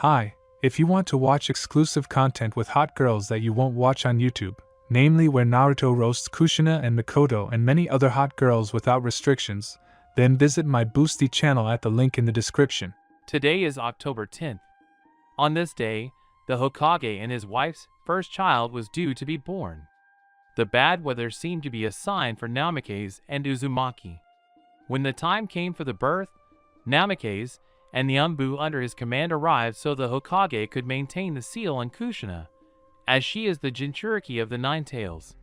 Hi, if you want to watch exclusive content with hot girls that you won't watch on YouTube, namely where Naruto roasts Kushina and Mikoto and many other hot girls without restrictions, then visit my Boosty channel at the link in the description. Today is October 10th. On this day, the Hokage and his wife's first child was due to be born. The bad weather seemed to be a sign for Namikaze and Uzumaki. When the time came for the birth, Namikaze and the Umbu under his command arrived so the Hokage could maintain the seal on Kushina, as she is the Jinchuriki of the Nine Tails.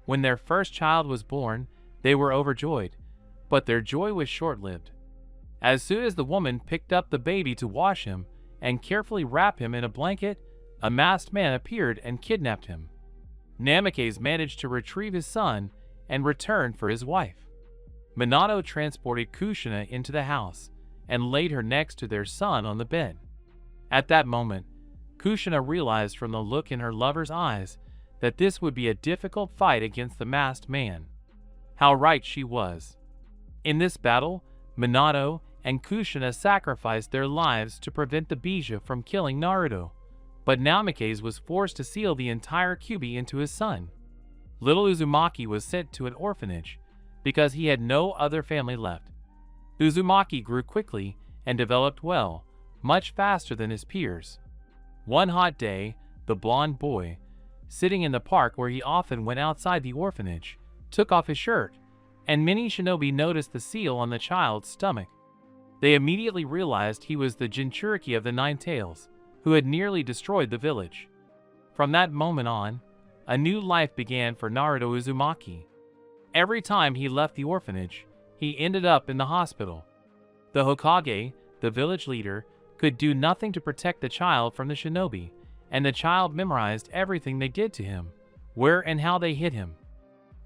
When their first child was born, they were overjoyed, but their joy was short-lived. As soon as the woman picked up the baby to wash him and carefully wrap him in a blanket, a masked man appeared and kidnapped him. Namikaze managed to retrieve his son and return for his wife. Minato transported Kushina into the house and laid her next to their son on the bed. At that moment, Kushina realized from the look in her lover's eyes that this would be a difficult fight against the masked man. How right she was. In this battle, Minato and Kushina sacrificed their lives to prevent the Bija from killing Naruto, but Namikaze was forced to seal the entire Kyuubi into his son. Little Uzumaki was sent to an orphanage because he had no other family left. Uzumaki grew quickly and developed well, much faster than his peers. One hot day, the blond boy, sitting in the park where he often went outside the orphanage, took off his shirt, and many shinobi noticed the seal on the child's stomach. They immediately realized he was the Jinchuriki of the Nine Tails, who had nearly destroyed the village. From that moment on, a new life began for Naruto Uzumaki. Every time he left the orphanage, he ended up in the hospital. The Hokage, the village leader, could do nothing to protect the child from the shinobi, and the child memorized everything they did to him, where and how they hit him.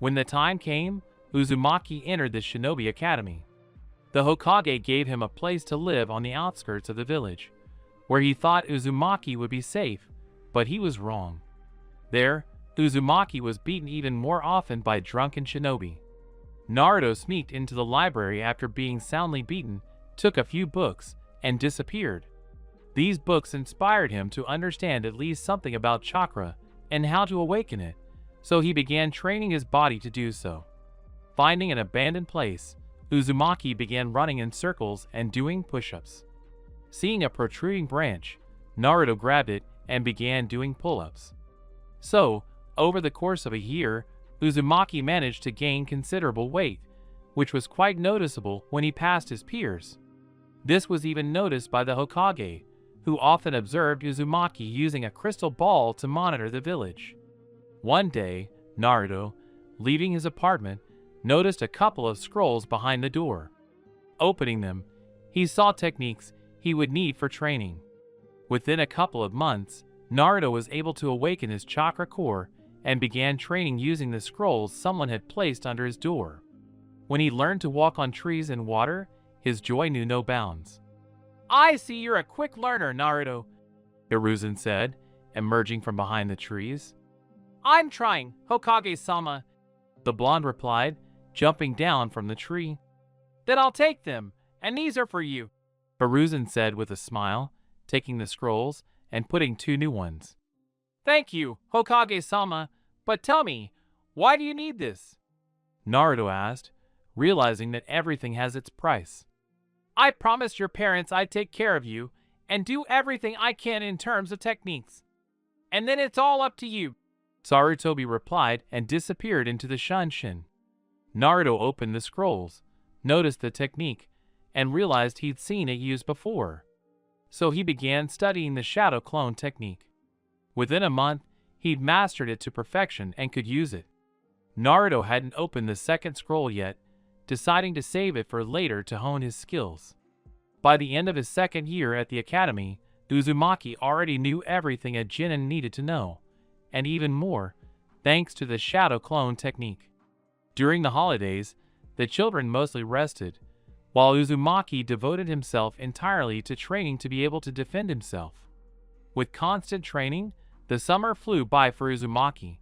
When the time came, Uzumaki entered the shinobi academy. The Hokage gave him a place to live on the outskirts of the village, where he thought Uzumaki would be safe, but he was wrong. There, Uzumaki was beaten even more often by drunken shinobi. Naruto sneaked into the library after being soundly beaten, took a few books, and disappeared. These books inspired him to understand at least something about chakra and how to awaken it, so he began training his body to do so. Finding an abandoned place, Uzumaki began running in circles and doing push-ups. Seeing a protruding branch, Naruto grabbed it and began doing pull-ups. So, over the course of a year, Uzumaki managed to gain considerable weight, which was quite noticeable when he passed his peers. This was even noticed by the Hokage, who often observed Uzumaki using a crystal ball to monitor the village. One day, Naruto, leaving his apartment, noticed a couple of scrolls behind the door. Opening them, he saw techniques he would need for training. Within a couple of months, Naruto was able to awaken his chakra core and began training using the scrolls someone had placed under his door. When he learned to walk on trees and water, his joy knew no bounds. "I see you're a quick learner, Naruto," Hiruzen said, emerging from behind the trees. "I'm trying, Hokage-sama," the blonde replied, jumping down from the tree. "Then I'll take them, and these are for you," Hiruzen said with a smile, taking the scrolls and putting 2 new ones. "Thank you, Hokage-sama, but tell me, why do you need this?" Naruto asked, realizing that everything has its price. "I promised your parents I'd take care of you and do everything I can in terms of techniques. And then it's all up to you," Sarutobi replied and disappeared into the Shunshin. Naruto opened the scrolls, noticed the technique, and realized he'd seen it used before. So he began studying the shadow clone technique. Within a month, he'd mastered it to perfection and could use it. Naruto hadn't opened the second scroll yet, deciding to save it for later to hone his skills. By the end of his second year at the academy, Uzumaki already knew everything a genin needed to know, and even more, thanks to the shadow clone technique. During the holidays, the children mostly rested, while Uzumaki devoted himself entirely to training to be able to defend himself. With constant training, the summer flew by for Uzumaki.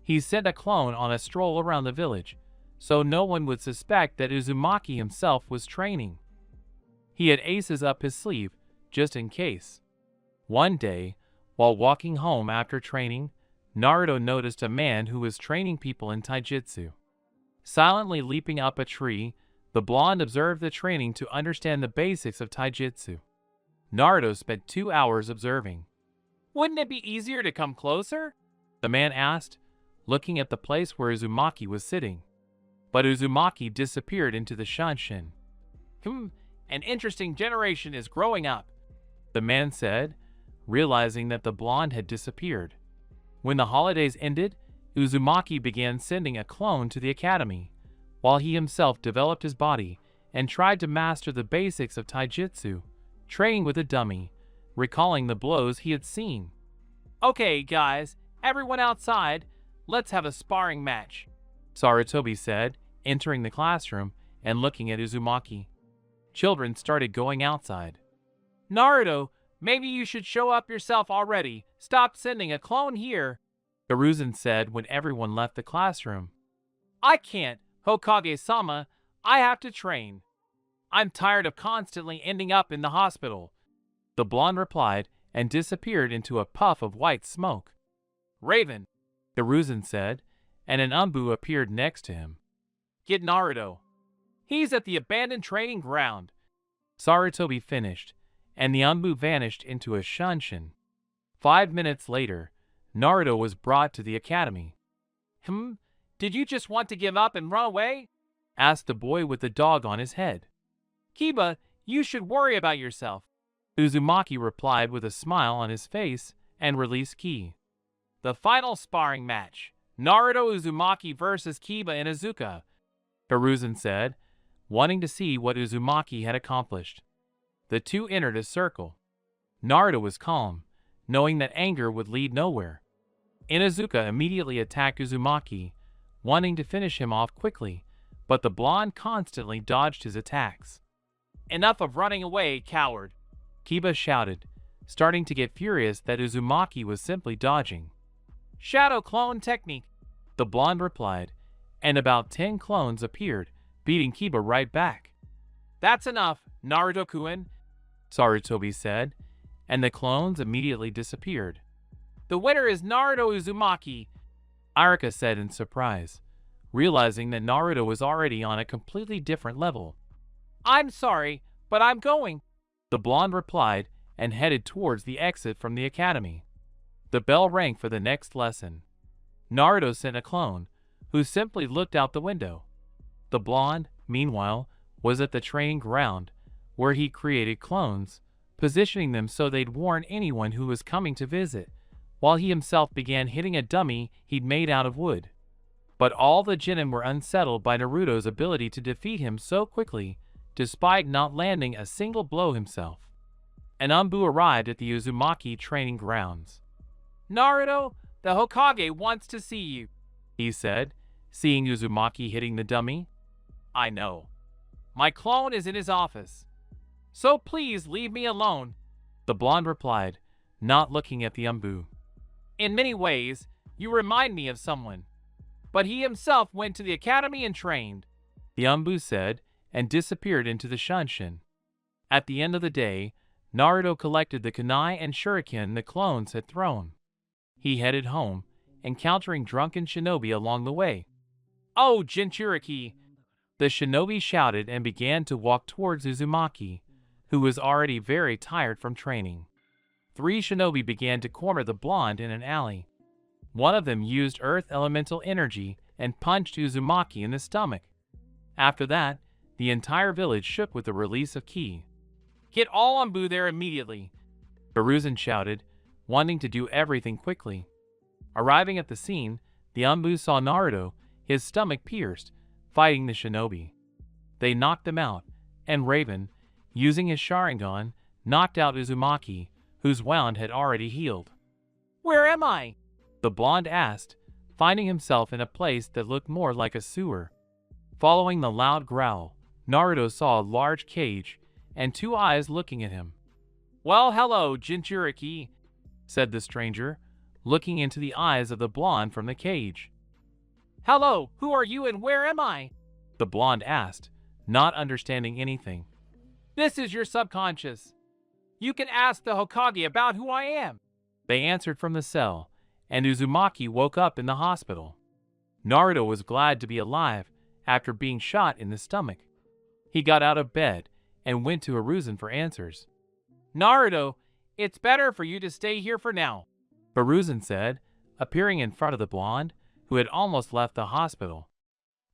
He sent a clone on a stroll around the village, so no one would suspect that Uzumaki himself was training. He had aces up his sleeve, just in case. One day, while walking home after training, Naruto noticed a man who was training people in taijutsu. Silently leaping up a tree, the blonde observed the training to understand the basics of taijutsu. Naruto spent 2 hours observing. "Wouldn't it be easier to come closer?" the man asked, looking at the place where Uzumaki was sitting. But Uzumaki disappeared into the Shanshin. An interesting generation is growing up," the man said, realizing that the blonde had disappeared. When the holidays ended, Uzumaki began sending a clone to the academy, while he himself developed his body and tried to master the basics of taijutsu, training with a dummy, recalling the blows he had seen. "Okay, guys, everyone outside, let's have a sparring match," Sarutobi said, entering the classroom and looking at Uzumaki. Children started going outside. "Naruto, maybe you should show up yourself already. Stop sending a clone here," Hiruzen said when everyone left the classroom. "I can't, Hokage-sama. I have to train. I'm tired of constantly ending up in the hospital," the blonde replied and disappeared into a puff of white smoke. "Raven," Hiruzen said, and an Umbu appeared next to him. "Get Naruto. He's at the abandoned training ground," Sarutobi finished, and the Umbu vanished into a Shanshin. 5 minutes later, Naruto was brought to the academy. Did you just want to give up and run away?" asked the boy with the dog on his head. "Kiba, you should worry about yourself," Uzumaki replied with a smile on his face and released Ki. "The final sparring match, Naruto Uzumaki versus Kiba and Izuka," Hiruzen said, wanting to see what Uzumaki had accomplished. The two entered a circle. Naruto was calm, knowing that anger would lead nowhere. Inuzuka immediately attacked Uzumaki, wanting to finish him off quickly, but the blonde constantly dodged his attacks. "Enough of running away, coward!" Kiba shouted, starting to get furious that Uzumaki was simply dodging. "Shadow clone technique," the blonde replied, and about 10 clones appeared, beating Kiba right back. "That's enough, Naruto-kun," Sarutobi said, and the clones immediately disappeared. "The winner is Naruto Uzumaki," Arika said in surprise, realizing that Naruto was already on a completely different level. "I'm sorry, but I'm going," the blonde replied and headed towards the exit from the academy. The bell rang for the next lesson. Naruto sent a clone, who simply looked out the window. The blonde, meanwhile, was at the training ground, where he created clones, positioning them so they'd warn anyone who was coming to visit, while he himself began hitting a dummy he'd made out of wood. But all the genin were unsettled by Naruto's ability to defeat him so quickly, despite not landing a single blow himself. An Umbu arrived at the Uzumaki training grounds. "Naruto, the Hokage wants to see you," he said, seeing Uzumaki hitting the dummy. "I know. My clone is in his office. So please leave me alone," the blonde replied, not looking at the Umbu. "In many ways, you remind me of someone. But he himself went to the academy and trained," the Umbu said, and disappeared into the Shanshin. At the end of the day, Naruto collected the kunai and shuriken the clones had thrown. He headed home, encountering drunken shinobi along the way. "Oh, Jinchuriki!" the shinobi shouted and began to walk towards Uzumaki, who was already very tired from training. 3 shinobi began to corner the blonde in an alley. One of them used earth elemental energy and punched Uzumaki in the stomach. After that, the entire village shook with the release of Ki. "Get all Umbu there immediately," Hiruzen shouted, wanting to do everything quickly. Arriving at the scene, the Umbu saw Naruto, his stomach pierced, fighting the shinobi. They knocked them out, and Raven, using his Sharingan, knocked out Uzumaki, whose wound had already healed. "Where am I?" the blonde asked, finding himself in a place that looked more like a sewer. Following the loud growl, Naruto saw a large cage and 2 eyes looking at him. "Well, hello, Jinchuriki," said the stranger, looking into the eyes of the blonde from the cage. "Hello, who are you and where am I?" the blonde asked, not understanding anything. "This is your subconscious. You can ask the Hokage about who I am. They answered from the cell, and Uzumaki woke up in the hospital. Naruto was glad to be alive after being shot in the stomach. He got out of bed and went to Hiruzen for answers. Naruto, it's better for you to stay here for now, Hiruzen said, appearing in front of the blonde, who had almost left the hospital.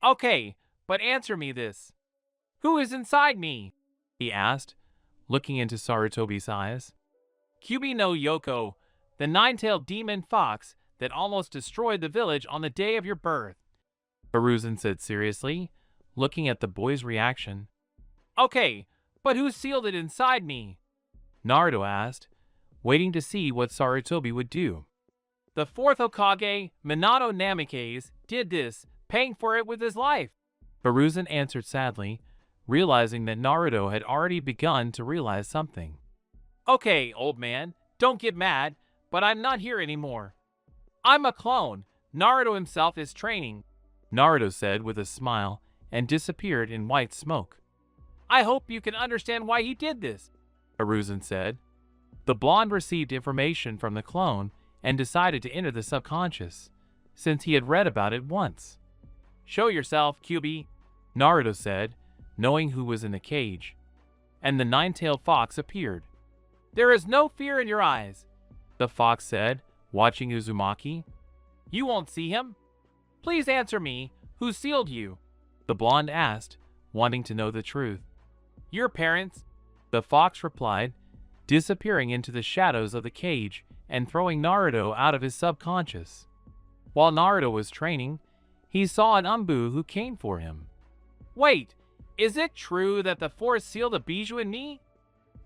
Okay, but answer me this. Who is inside me? He asked, looking into Sarutobi's eyes. Kyuubi no Yoko, the nine-tailed demon fox that almost destroyed the village on the day of your birth, Hiruzen said seriously, looking at the boy's reaction. Okay, but who sealed it inside me? Naruto asked, waiting to see what Sarutobi would do. The fourth Hokage, Minato Namikaze, did this, paying for it with his life, Hiruzen answered sadly, realizing that Naruto had already begun to realize something. Okay, old man, don't get mad, but I'm not here anymore. I'm a clone. Naruto himself is training, Naruto said with a smile and disappeared in white smoke. I hope you can understand why he did this, Hiruzen said. The blonde received information from the clone and decided to enter the subconscious, since he had read about it once. Show yourself, Kyuubi, Naruto said, knowing who was in the cage. And the nine-tailed fox appeared. There is no fear in your eyes, the fox said, watching Uzumaki. You won't see him. Please answer me, who sealed you? The blonde asked, wanting to know the truth. Your parents, the fox replied, disappearing into the shadows of the cage and throwing Naruto out of his subconscious. While Naruto was training, he saw an Umbu who came for him. Wait, is it true that the force sealed a bijou in me?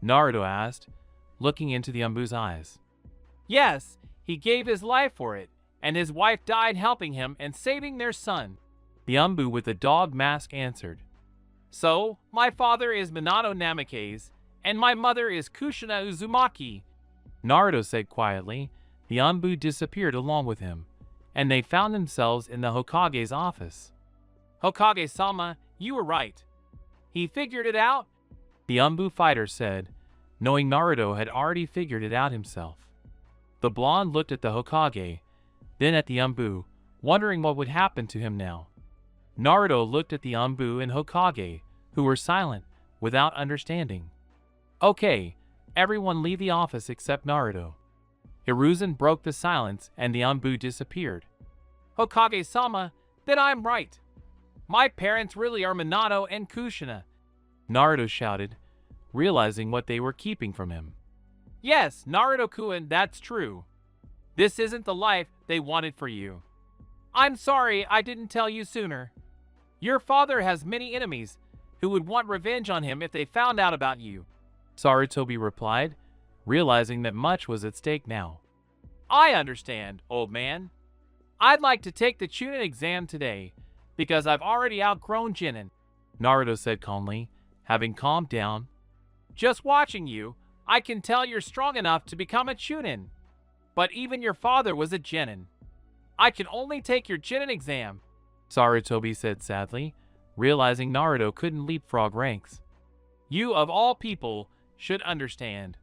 Naruto asked, looking into the Umbu's eyes. Yes, he gave his life for it, and his wife died helping him and saving their son, the Umbu with the dog mask answered. So, my father is Minato Namikaze, and my mother is Kushina Uzumaki, Naruto said quietly. The Umbu disappeared along with him, and they found themselves in the Hokage's office. Hokage-sama, you were right. He figured it out, the Umbu fighter said, knowing Naruto had already figured it out himself. The blonde looked at the Hokage, then at the Umbu, wondering what would happen to him now. Naruto looked at the Umbu and Hokage, who were silent, without understanding. Okay, everyone leave the office except Naruto. Hiruzen broke the silence and the Umbu disappeared. Hokage-sama, then I'm right. My parents really are Minato and Kushina, Naruto shouted, realizing what they were keeping from him. Yes, Naruto-kun, that's true. This isn't the life they wanted for you. I'm sorry I didn't tell you sooner. Your father has many enemies who would want revenge on him if they found out about you, Sarutobi replied, realizing that much was at stake now. I understand, old man. I'd like to take the Chunin exam today, because I've already outgrown Genin, Naruto said calmly, having calmed down. Just watching you, I can tell you're strong enough to become a Chunin. But even your father was a Genin. I can only take your Genin exam, Sarutobi said sadly, realizing Naruto couldn't leapfrog ranks. You, of all people, should understand.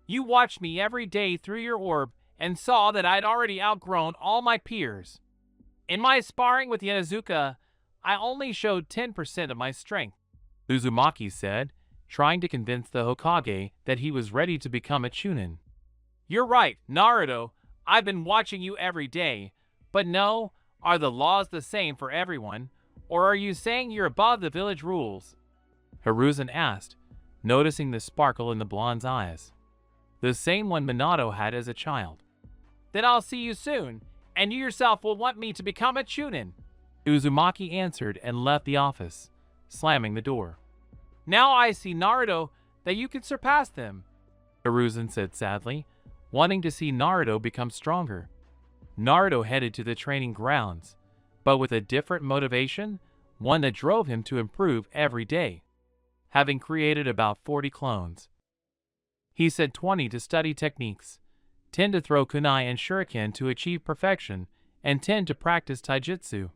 You watched me every day through your orb and saw that I'd already outgrown all my peers. In my sparring with Yanazuka, I only showed 10% of my strength, Uzumaki said, trying to convince the Hokage that he was ready to become a Chunin. You're right, Naruto. I've been watching you every day. But no, are the laws the same for everyone? Or are you saying you're above the village rules? Hiruzen asked, noticing the sparkle in the blonde's eyes. The same one Minato had as a child. Then I'll see you soon, and you yourself will want me to become a Chunin, Uzumaki answered and left the office, slamming the door. Now I see, Naruto, that you can surpass them, Hiruzen said sadly, wanting to see Naruto become stronger. Naruto headed to the training grounds, but with a different motivation, one that drove him to improve every day, having created about 40 clones. He said 20 to study techniques, 10 to throw kunai and shuriken to achieve perfection, and 10 to practice taijutsu.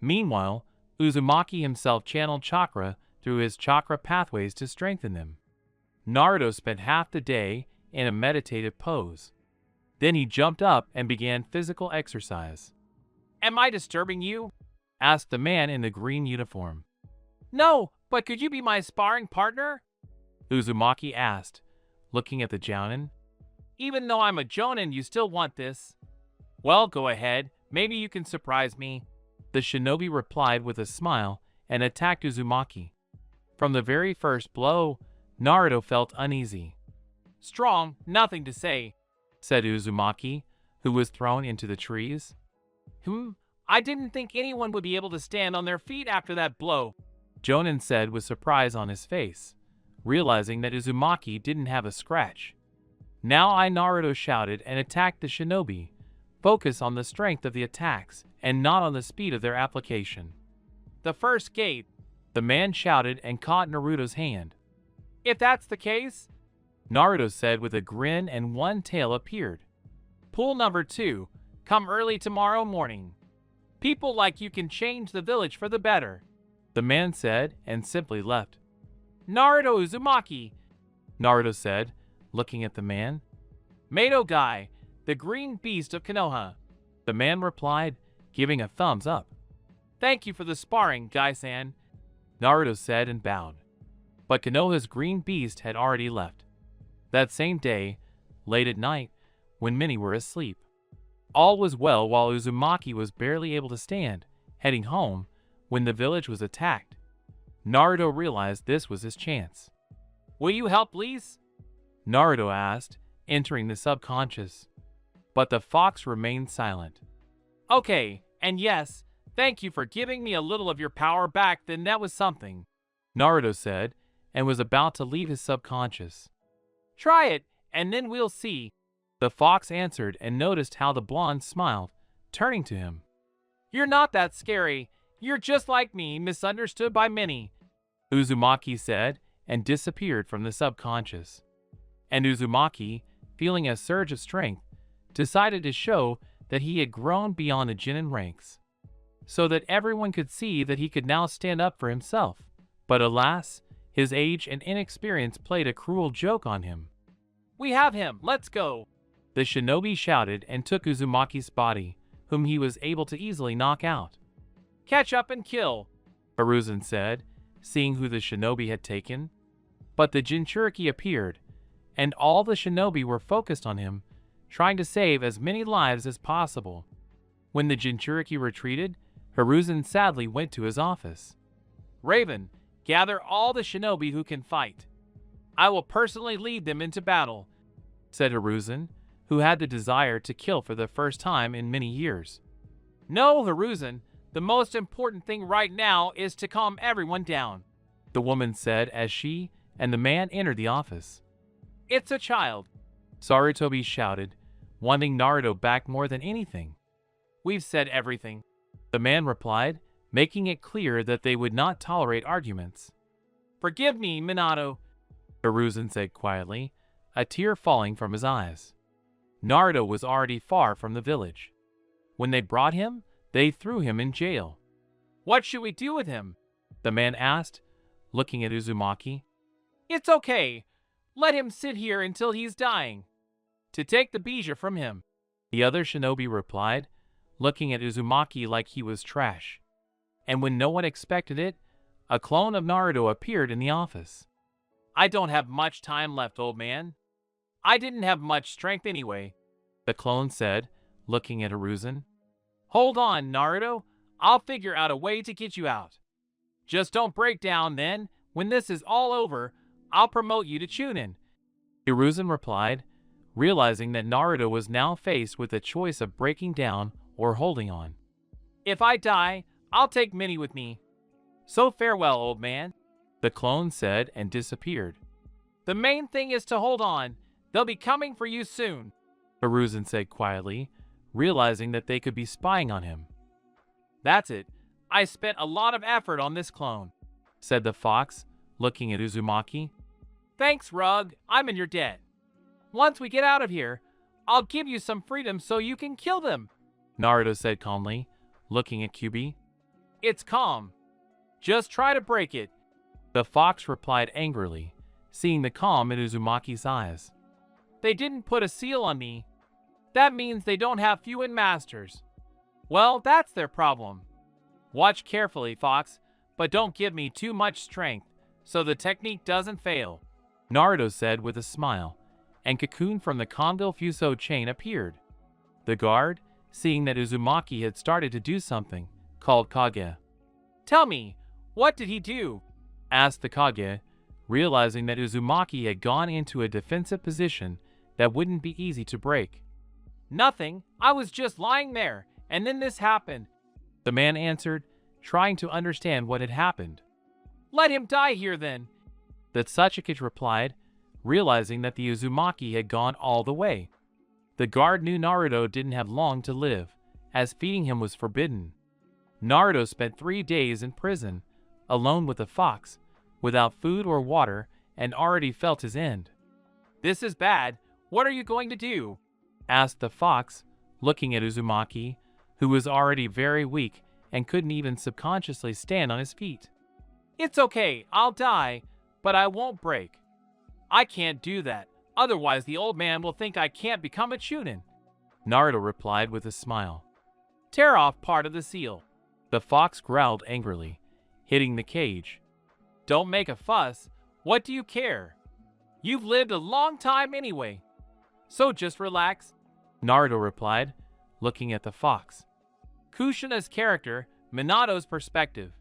Meanwhile, Uzumaki himself channeled chakra through his chakra pathways to strengthen them. Naruto spent half the day in a meditative pose. Then he jumped up and began physical exercise. "Am I disturbing you?" asked the man in the green uniform. "No, but could you be my sparring partner?" Uzumaki asked, looking at the jounin. "Even though I'm a jonin, you still want this." "Well, go ahead. Maybe you can surprise me." The shinobi replied with a smile and attacked Uzumaki. From the very first blow, Naruto felt uneasy. "Strong, nothing to say," said Uzumaki, who was thrown into the trees. I didn't think anyone would be able to stand on their feet after that blow," Jonin said with surprise on his face, realizing that Uzumaki didn't have a scratch. "Now Naruto shouted and attacked the shinobi. Focus on the strength of the attacks and not on the speed of their application." "The first gate," the man shouted and caught Naruto's hand. "If that's the case," Naruto said with a grin, and one tail appeared. "Pool number 2, come early tomorrow morning. People like you can change the village for the better," the man said and simply left. "Naruto Uzumaki," Naruto said, looking at the man. "Mato Guy, the green beast of Konoha," the man replied, giving a thumbs up. "Thank you for the sparring, Guy-san," Naruto said and bowed. But Konoha's green beast had already left. That same day, late at night, when many were asleep, all was well while Uzumaki was barely able to stand, heading home, when the village was attacked. Naruto realized this was his chance. "Will you help, please?" Naruto asked, entering the subconscious. But the fox remained silent. "Okay, and yes, thank you for giving me a little of your power back, then that was something," Naruto said, and was about to leave his subconscious. "Try it, and then we'll see," the fox answered, and noticed how the blonde smiled, turning to him. "You're not that scary. You're just like me, misunderstood by many," Uzumaki said, and disappeared from the subconscious. And Uzumaki, feeling a surge of strength, decided to show that he had grown beyond the Genin ranks, so that everyone could see that he could now stand up for himself. But alas, his age and inexperience played a cruel joke on him. "We have him! Let's go!" The shinobi shouted and took Uzumaki's body, whom he was able to easily knock out. "Catch up and kill," Hiruzen said, seeing who the shinobi had taken. But the Jinchuriki appeared, and all the shinobi were focused on him, trying to save as many lives as possible. When the Jinchuriki retreated, Hiruzen sadly went to his office. "Raven, gather all the shinobi who can fight. I will personally lead them into battle," said Hiruzen, who had the desire to kill for the first time in many years. "No, Hiruzen, the most important thing right now is to calm everyone down," the woman said as she and the man entered the office. "It's a child," Sarutobi shouted, wanting Naruto back more than anything. "We've said everything," the man replied, making it clear that they would not tolerate arguments. "Forgive me, Minato," Hiruzen said quietly, a tear falling from his eyes. Naruto was already far from the village. When they brought him, they threw him in jail. "What should we do with him?" the man asked, looking at Uzumaki. "It's okay. Let him sit here until he's dying. To take the bija from him," the other shinobi replied, looking at Uzumaki like he was trash. And when no one expected it, a clone of Naruto appeared in the office. "I don't have much time left, old man. I didn't have much strength anyway," the clone said, looking at Hiruzen. "Hold on, Naruto. I'll figure out a way to get you out. Just don't break down, then, when this is all over, I'll promote you to Chunin," Hiruzen replied, realizing that Naruto was now faced with the choice of breaking down or holding on. "If I die, I'll take Minnie with me. So farewell, old man," the clone said and disappeared. "The main thing is to hold on. They'll be coming for you soon," Hiruzen said quietly, realizing that they could be spying on him. "That's it. I spent a lot of effort on this clone," said the fox, looking at Uzumaki. "Thanks, Rug. I'm in your debt. Once we get out of here, I'll give you some freedom so you can kill them," Naruto said calmly, looking at Kyubi. "It's calm. Just try to break it," the fox replied angrily, seeing the calm in Uzumaki's eyes. They didn't put a seal on me. That means they don't have fluent masters. Well, that's their problem. Watch carefully, Fox, but don't give me too much strength so the technique doesn't fail, Naruto said with a smile, and Cocoon from the Kondo Fuso chain appeared. The guard, seeing that Uzumaki had started to do something, called Kage. Tell me, what did he do? Asked the Kage, realizing that Uzumaki had gone into a defensive position that wouldn't be easy to break. Nothing, I was just lying there, and then this happened, the man answered, trying to understand what had happened. Let him die here then, the Tsuchikage replied, realizing that the Uzumaki had gone all the way. The guard knew Naruto didn't have long to live, as feeding him was forbidden. Naruto spent 3 days in prison, alone with the fox, without food or water, and already felt his end. This is bad. What are you going to do? Asked the fox, looking at Uzumaki, who was already very weak and couldn't even subconsciously stand on his feet. It's okay, I'll die, but I won't break. I can't do that, otherwise the old man will think I can't become a Chunin, Naruto replied with a smile. Tear off part of the seal. The fox growled angrily, hitting the cage. Don't make a fuss. What do you care? You've lived a long time anyway. So just relax, Naruto replied, looking at the fox. Kushina's character, Minato's perspective.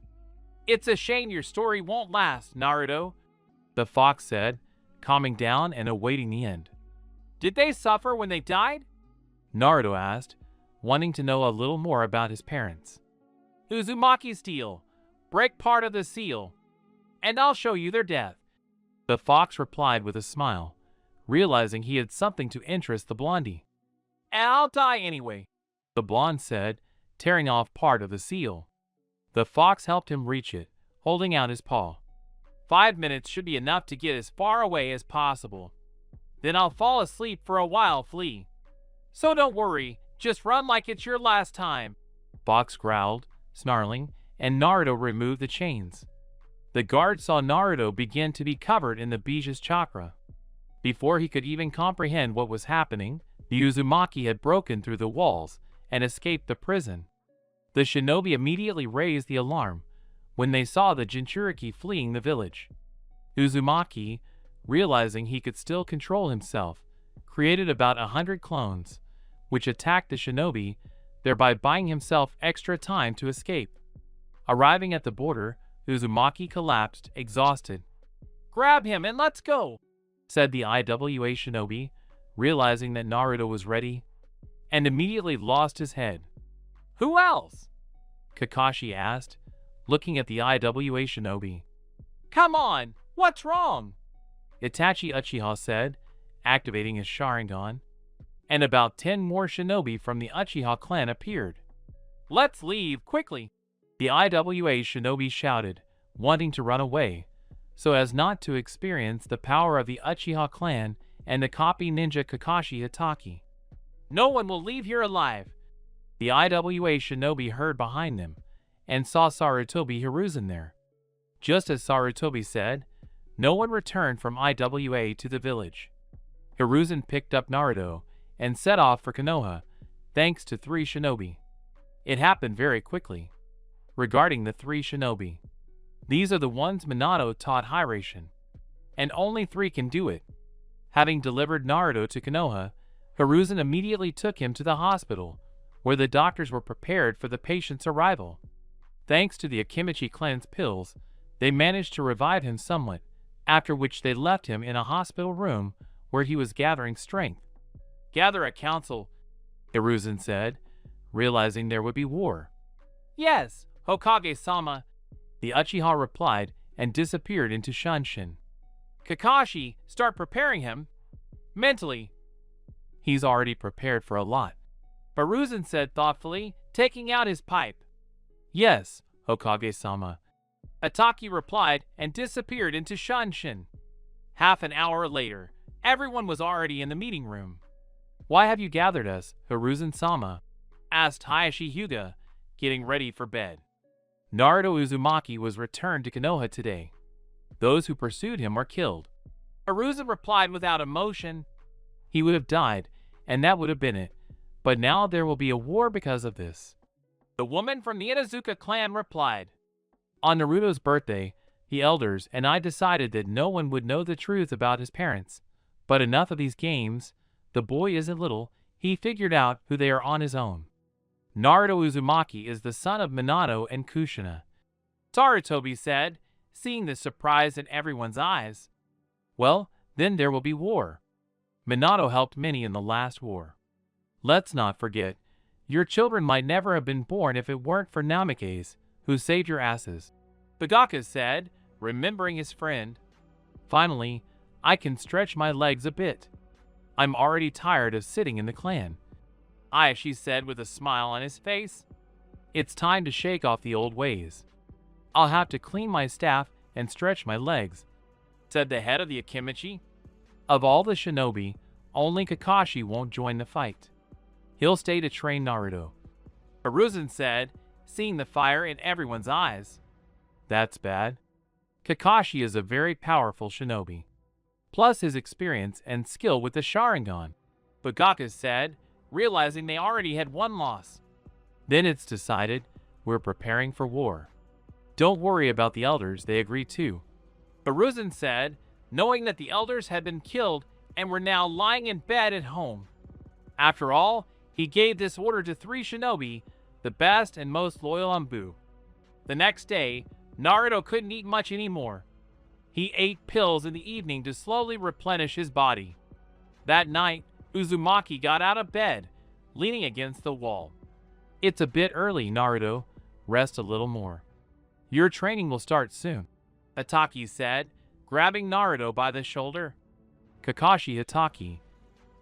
It's a shame your story won't last, Naruto, the fox said, calming down and awaiting the end. Did they suffer when they died? Naruto asked, wanting to know a little more about his parents. Uzumaki steal. Break part of the seal, and I'll show you their death, the fox replied with a smile, realizing he had something to interest the blondie. And I'll die anyway, the blonde said, tearing off part of the seal. The fox helped him reach it, holding out his paw. 5 minutes should be enough to get as far away as possible. Then I'll fall asleep for a while, Flea. So don't worry, just run like it's your last time, Fox growled, snarling, and Naruto removed the chains. The guard saw Naruto begin to be covered in the Bija's chakra. Before he could even comprehend what was happening, the Uzumaki had broken through the walls and escaped the prison. The shinobi immediately raised the alarm when they saw the Jinchuriki fleeing the village. Uzumaki, realizing he could still control himself, created about 100 clones, which attacked the shinobi, thereby buying himself extra time to escape. Arriving at the border, Uzumaki collapsed, exhausted. Grab him and let's go, said the IWA shinobi, realizing that Naruto was ready, and immediately lost his head. Who else? Kakashi asked, looking at the IWA shinobi. Come on, what's wrong? Itachi Uchiha said, activating his Sharingan, and about 10 more shinobi from the Uchiha clan appeared. Let's leave, quickly, the IWA shinobi shouted, wanting to run away, so as not to experience the power of the Uchiha clan and the copy ninja Kakashi Hatake. No one will leave here alive. The IWA shinobi heard behind them, and saw Sarutobi Hiruzen there. Just as Sarutobi said, no one returned from IWA to the village. Hiruzen picked up Naruto and set off for Konoha, thanks to 3 shinobi. It happened very quickly. Regarding the 3 shinobi, these are the ones Minato taught Hiration, and only 3 can do it. Having delivered Naruto to Konoha, Hiruzen immediately took him to the hospital, where the doctors were prepared for the patient's arrival. Thanks to the Akimichi clan's pills, they managed to revive him somewhat, after which they left him in a hospital room where he was gathering strength. Gather a council, Hiruzen said, realizing there would be war. Yes, Hokage-sama, the Uchiha replied and disappeared into Shunshin. Kakashi, start preparing him. Mentally. He's already prepared for a lot, Hiruzen said thoughtfully, taking out his pipe. Yes, Hokage-sama, Ataki replied and disappeared into Shunshin. Half an hour later, everyone was already in the meeting room. Why have you gathered us, Hiruzen-sama? Asked Hayashi Hyuga, getting ready for bed. Naruto Uzumaki was returned to Konoha today. Those who pursued him were killed. Hiruzen replied without emotion. He would have died, and that would have been it. But now there will be a war because of this. The woman from the Inuzuka clan replied. On Naruto's birthday, the elders and I decided that no one would know the truth about his parents. But enough of these games. The boy isn't little. He figured out who they are on his own. Naruto Uzumaki is the son of Minato and Kushina. Sarutobi said, seeing the surprise in everyone's eyes. Well, then there will be war. Minato helped many in the last war. Let's not forget, your children might never have been born if it weren't for Namikaze, who saved your asses. Bagaka said, remembering his friend. Finally, I can stretch my legs a bit. I'm already tired of sitting in the clan. Aishi said with a smile on his face. It's time to shake off the old ways. I'll have to clean my staff and stretch my legs, said the head of the Akimichi. Of all the shinobi, only Kakashi won't join the fight. He'll stay to train Naruto. Hiruzen said, seeing the fire in everyone's eyes. That's bad. Kakashi is a very powerful shinobi, plus his experience and skill with the Sharingan. Bagaka said, realizing they already had one loss. Then it's decided, we're preparing for war. Don't worry about the elders, they agree too. Hiruzen said, knowing that the elders had been killed and were now lying in bed at home. After all, he gave this order to 3 shinobi, the best and most loyal Anbu. The next day, Naruto couldn't eat much anymore. He ate pills in the evening to slowly replenish his body. That night, Uzumaki got out of bed, leaning against the wall. It's a bit early, Naruto. Rest a little more. Your training will start soon, Hataki said, grabbing Naruto by the shoulder. Kakashi Hataki.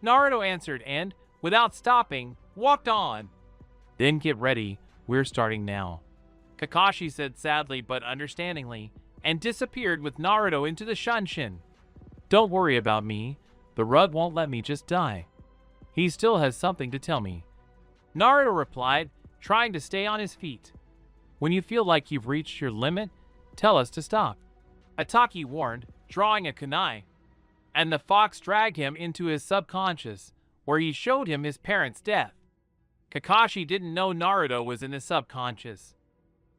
Naruto answered and, without stopping, walked on. Then get ready, we're starting now, Kakashi said sadly but understandingly, and disappeared with Naruto into the Shunshin. Don't worry about me, the rug won't let me just die. He still has something to tell me, Naruto replied, trying to stay on his feet. When you feel like you've reached your limit, tell us to stop, Hataki warned, drawing a kunai. And the fox dragged him into his subconscious, where he showed him his parents' death. Kakashi didn't know Naruto was in the subconscious.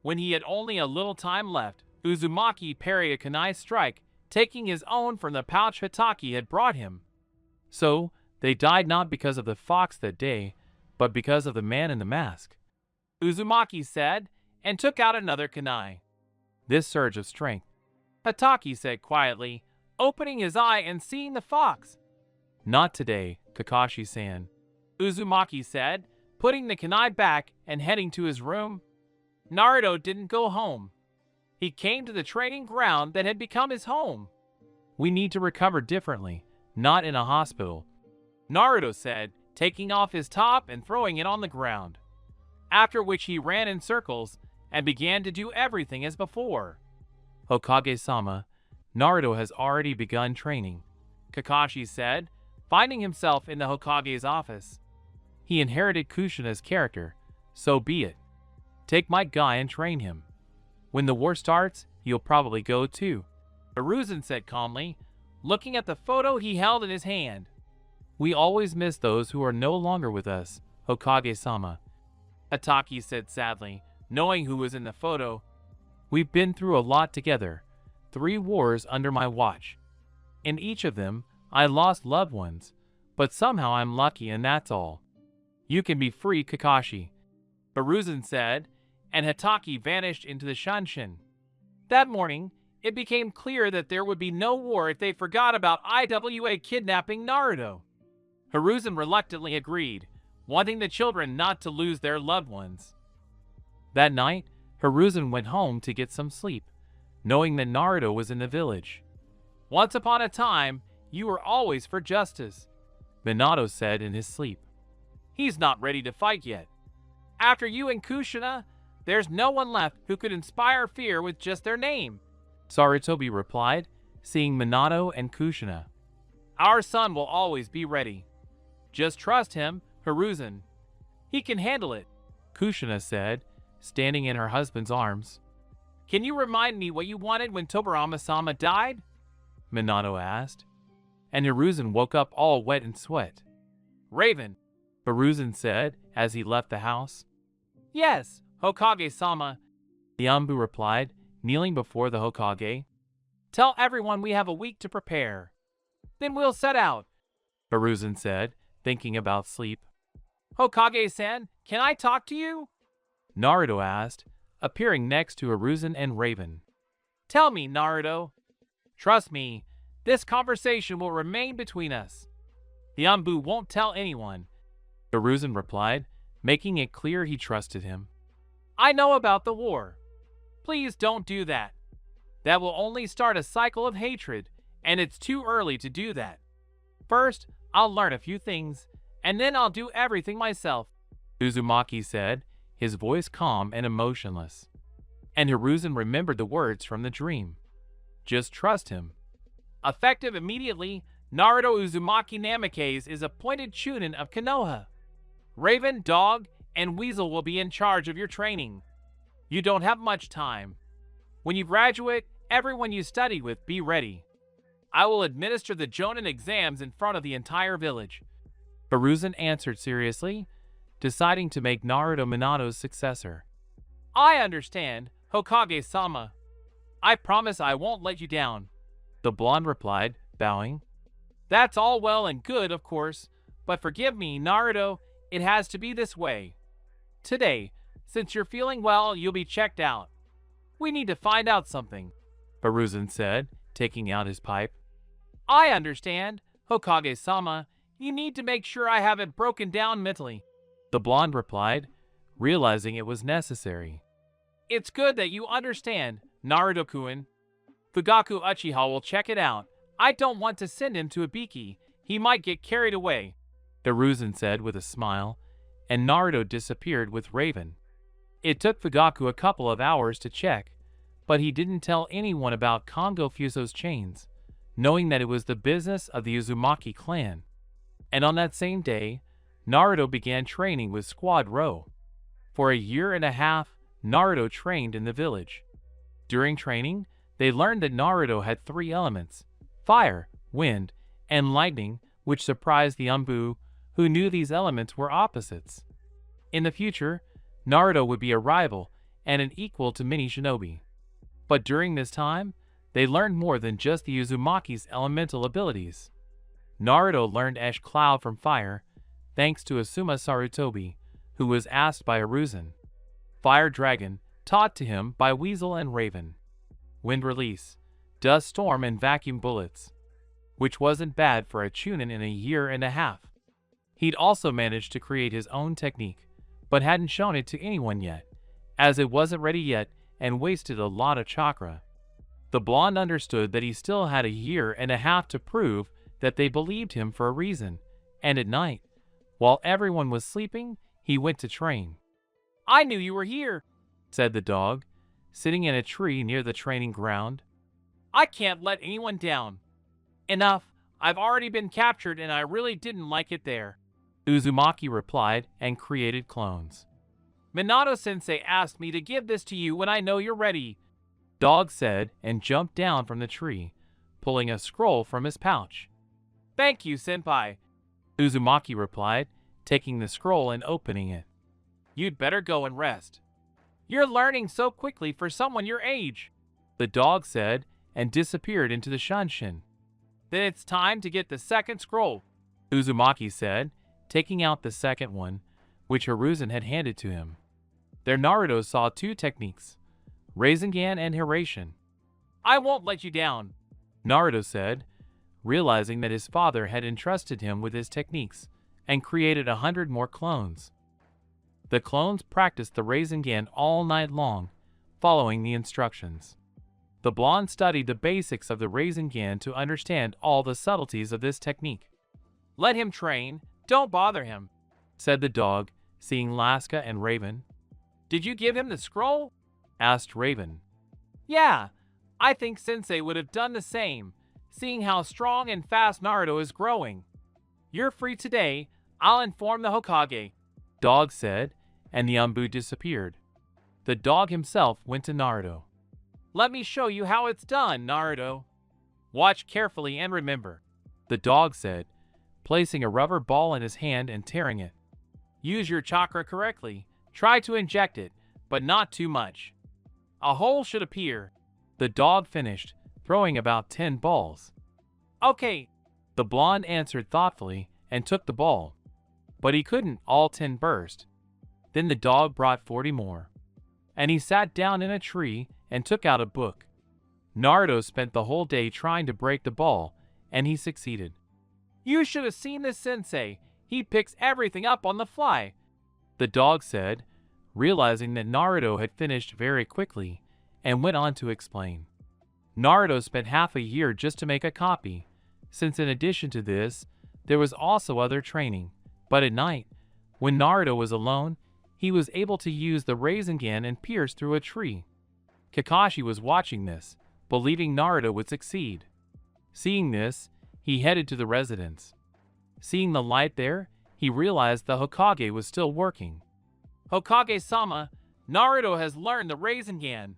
When he had only a little time left, Uzumaki parried a kunai strike, taking his own from the pouch Hataki had brought him. So, they died not because of the fox that day, but because of the man in the mask, Uzumaki said, and took out another kunai. This surge of strength, Hataki said quietly, opening his eye and seeing the fox. Not today, Kakashi-san, Uzumaki said, putting the kunai back and heading to his room. Naruto didn't go home. He came to the training ground that had become his home. We need to recover differently, not in a hospital, Naruto said, taking off his top and throwing it on the ground. After which he ran in circles and began to do everything as before. Hokage-sama, Naruto has already begun training, Kakashi said, finding himself in the Hokage's office. He inherited Kushina's character, so be it. Take my guy and train him. When the war starts, you'll probably go too, Hiruzen said calmly, looking at the photo he held in his hand. We always miss those who are no longer with us, Hokage-sama, Hataki said sadly, knowing who was in the photo. We've been through a lot together, 3 wars under my watch. In each of them, I lost loved ones, but somehow I'm lucky and that's all. You can be free, Kakashi, Hiruzen said, and Hataki vanished into the Shunshin. That morning, it became clear that there would be no war if they forgot about IWA kidnapping Naruto. Hiruzen reluctantly agreed, wanting the children not to lose their loved ones. That night, Hiruzen went home to get some sleep, knowing that Naruto was in the village. Once upon a time, you were always for justice, Minato said in his sleep. He's not ready to fight yet. After you and Kushina, there's no one left who could inspire fear with just their name, Sarutobi replied, seeing Minato and Kushina. Our son will always be ready. Just trust him, Hiruzen. He can handle it, Kushina said, standing in her husband's arms. Can you remind me what you wanted when Tobirama-sama died? Minato asked. and Hiruzen woke up all wet in sweat. "Raven," Hiruzen said as he left the house. "Yes, Hokage-sama," the Anbu replied, kneeling before the Hokage. "Tell everyone we have a week to prepare. Then we'll set out," Hiruzen said, thinking about sleep. "Hokage-san, can I talk to you?" Naruto asked, appearing next to Hiruzen and Raven. "Tell me, Naruto. Trust me, this conversation will remain between us. The Anbu won't tell anyone," Hiruzen replied, making it clear he trusted him. "I know about the war. Please don't do that. That will only start a cycle of hatred, and it's too early to do that. First, I'll learn a few things, and then I'll do everything myself," Uzumaki said, his voice calm and emotionless. And Hiruzen remembered the words from the dream. Just trust him. Effective immediately, Naruto Uzumaki Namikaze is appointed Chunin of Konoha. Raven, Dog, and Weasel will be in charge of your training. You don't have much time. When you graduate, everyone you study with, be ready. I will administer the Jonin exams in front of the entire village," Hiruzen answered seriously, deciding to make Naruto Minato's successor. "I understand, Hokage-sama. I promise I won't let you down," the blonde replied, bowing. "That's all well and good, of course, but forgive me, Naruto, it has to be this way. Today, since you're feeling well, you'll be checked out. We need to find out something," Hiruzen said, taking out his pipe. "I understand, Hokage-sama. You need to make sure I have it broken down mentally," the blonde replied, realizing it was necessary. "It's good that you understand, Naruto-kun. Fugaku Uchiha will check it out. I don't want to send him to Ibiki. He might get carried away," Hiruzen said with a smile, and Naruto disappeared with Raven. It took Fugaku a couple of hours to check, but he didn't tell anyone about Kongo Fuso's chains, knowing that it was the business of the Uzumaki clan. And on that same day, Naruto began training with Squad Rho. For a year and a half, Naruto trained in the village. During training, they learned that Naruto had 3 elements: fire, wind, and lightning, which surprised the Anbu, who knew these elements were opposites. In the future, Naruto would be a rival and an equal to many shinobi. But during this time, they learned more than just the Uzumaki's elemental abilities. Naruto learned Ash Cloud from fire, thanks to Asuma Sarutobi, who was asked by Hiruzen. Fire Dragon, taught to him by Weasel and Raven. Wind Release, Dust Storm and Vacuum Bullets, which wasn't bad for a Chunin in a year and a half. He'd also managed to create his own technique, but hadn't shown it to anyone yet, as it wasn't ready yet and wasted a lot of chakra. The blonde understood that he still had a year and a half to prove that they believed him for a reason, and at night, while everyone was sleeping, he went to train. "I knew you were here," said the dog, sitting in a tree near the training ground. "I can't let anyone down. Enough, I've already been captured and I really didn't like it there," Uzumaki replied and created clones. "Minato-sensei asked me to give this to you when I know you're ready," Dog said and jumped down from the tree, pulling a scroll from his pouch. "Thank you, senpai," Uzumaki replied, taking the scroll and opening it. "You'd better go and rest. You're learning so quickly for someone your age," the dog said and disappeared into the Shunshin. "Then it's time to get the second scroll," Uzumaki said, taking out the second one, which Hiruzen had handed to him. There Naruto saw 2 techniques, Rasengan and Hiraishin. "I won't let you down," Naruto said, realizing that his father had entrusted him with his techniques and created 100 more clones. The clones practiced the Rasengan all night long, following the instructions. The blonde studied the basics of the Rasengan to understand all the subtleties of this technique. "Let him train, don't bother him," said the dog, seeing Laska and Raven. "Did you give him the scroll?" asked Raven. "Yeah, I think Sensei would have done the same, seeing how strong and fast Naruto is growing. You're free today, I'll inform the Hokage," Dog said, and the Anbu disappeared. The dog himself went to Naruto. "Let me show you how it's done, Naruto. Watch carefully and remember. the dog said, placing a rubber ball in his hand and tearing it. Use your chakra correctly. Try to inject it, but not too much. A hole should appear. The dog finished, throwing about 10 balls. Okay, the blonde answered thoughtfully and took the ball. But he couldn't, all 10 burst. Then the dog brought 40 more. And he sat down in a tree and took out a book. Naruto spent the whole day trying to break the ball, and he succeeded. You should have seen this sensei. He picks everything up on the fly, the dog said, realizing that Naruto had finished very quickly, and went on to explain. Naruto spent half a year just to make a copy, since in addition to this, there was also other training. But at night, when Naruto was alone, he was able to use the Rasengan and pierce through a tree. Kakashi was watching this, believing Naruto would succeed. Seeing this, he headed to the residence. Seeing the light there, he realized the Hokage was still working. Hokage-sama, Naruto has learned the Rasengan.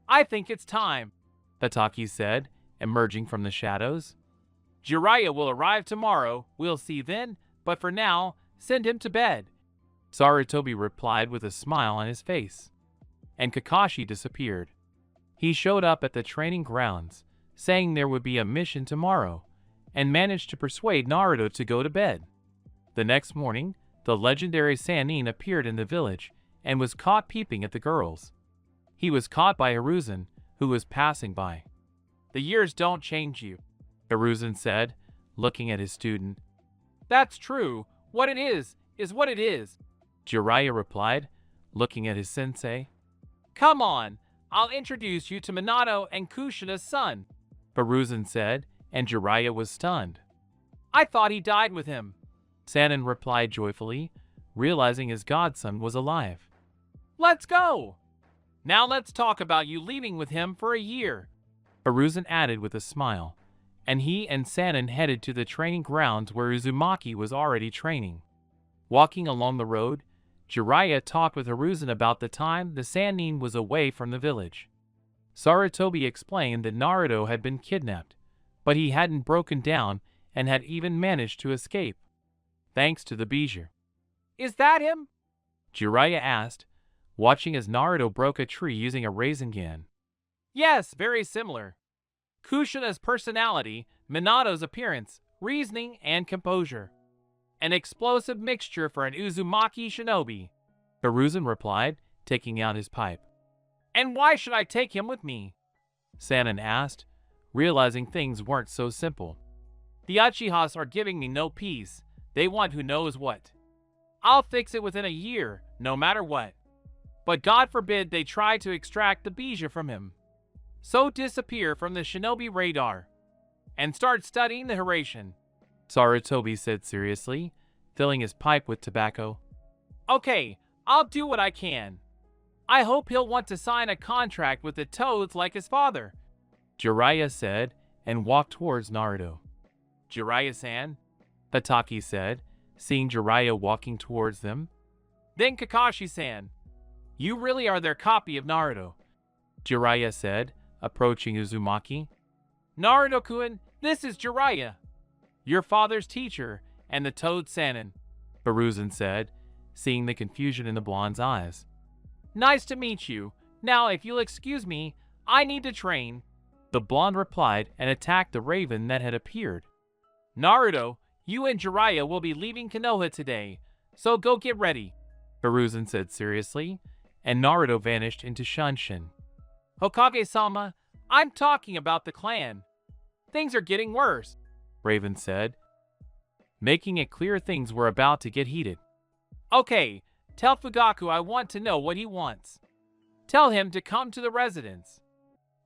I think it's time, Itachi said, emerging from the shadows. Jiraiya will arrive tomorrow, we'll see then, but for now, send him to bed, Sarutobi replied with a smile on his face. And Kakashi disappeared. He showed up at the training grounds, saying there would be a mission tomorrow, and managed to persuade Naruto to go to bed. The next morning, the legendary Sannin appeared in the village and was caught peeping at the girls. He was caught by Hiruzen, who was passing by. The years don't change you, Hiruzen said, looking at his student. That's true. What it is what it is, Jiraiya replied, looking at his sensei. Come on, I'll introduce you to Minato and Kushina's son, Hiruzen said, and Jiraiya was stunned. I thought he died with him, Sannin replied joyfully, realizing his godson was alive. Let's go! Now let's talk about you leaving with him for a year, Hiruzen added with a smile, and he and Sannin headed to the training grounds where Uzumaki was already training. Walking along the road, Jiraiya talked with Hiruzen about the time the Sannin was away from the village. Sarutobi explained that Naruto had been kidnapped, but he hadn't broken down and had even managed to escape, thanks to the Bijou. Is that him? Jiraiya asked, watching as Naruto broke a tree using a Rasengan. Yes, very similar. Kushina's personality, Minato's appearance, reasoning, and composure. An explosive mixture for an Uzumaki shinobi, Hiruzen replied, taking out his pipe. And why should I take him with me? Sannin asked, realizing things weren't so simple. The Uchihas are giving me no peace. They want who knows what. I'll fix it within a year, no matter what. But God forbid they try to extract the Bijou from him. So disappear from the shinobi radar and start studying the Hiraishin, Sarutobi said seriously, filling his pipe with tobacco. Okay, I'll do what I can. I hope he'll want to sign a contract with the Toads like his father, Jiraiya said, and walked towards Naruto. Jiraiya-san, Itachi said, seeing Jiraiya walking towards them. Then Kakashi-san. You really are their copy of Naruto, Jiraiya said, approaching Uzumaki. Naruto-kun, this is Jiraiya, your father's teacher and the Toad Sannin, Hiruzen said, seeing the confusion in the blonde's eyes. Nice to meet you. Now, if you'll excuse me, I need to train, the blonde replied and attacked the raven that had appeared. Naruto, you and Jiraiya will be leaving Konoha today, so go get ready, Hiruzen said seriously, and Naruto vanished into Shunshin. Hokage-sama, I'm talking about the clan. Things are getting worse, Raven said, making it clear things were about to get heated. Okay, tell Fugaku I want to know what he wants. Tell him to come to the residence.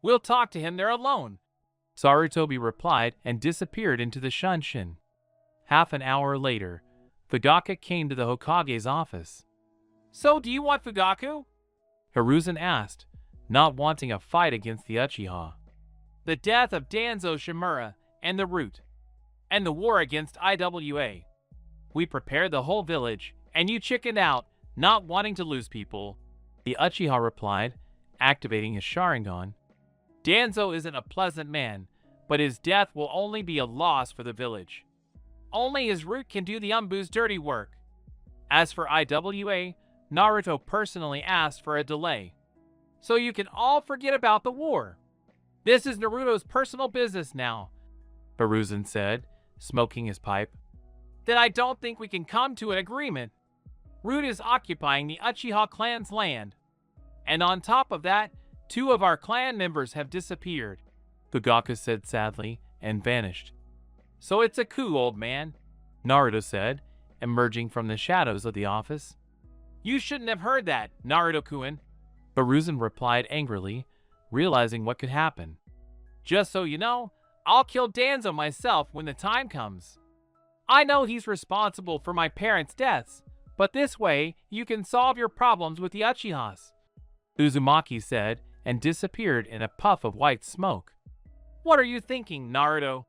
We'll talk to him there alone, Sarutobi replied and disappeared into the Shunshin. Half an hour later, Fugaku came to the Hokage's office. So do you want Fugaku? Hiruzen asked, not wanting a fight against the Uchiha. The death of Danzo Shimura and the Root, and the war against IWA. We prepared the whole village, and you chickened out, not wanting to lose people, the Uchiha replied, activating his Sharingan. Danzo isn't a pleasant man, but his death will only be a loss for the village. Only his root can do the Umbu's dirty work. As for IWA, Naruto personally asked for a delay, so you can all forget about the war. This is Naruto's personal business now, Baruzan said, smoking his pipe. Then I don't think we can come to an agreement. Root is occupying the Uchiha clan's land. And on top of that, 2 of our clan members have disappeared, Fugaku said sadly, and vanished. So it's a coup, old man, Naruto said, emerging from the shadows of the office. You shouldn't have heard that, Naruto-kun, Baruzan replied angrily, realizing what could happen. Just so you know, I'll kill Danzo myself when the time comes. I know he's responsible for my parents' deaths, but this way you can solve your problems with the Uchihas, Uzumaki said, and disappeared in a puff of white smoke. What are you thinking, Naruto?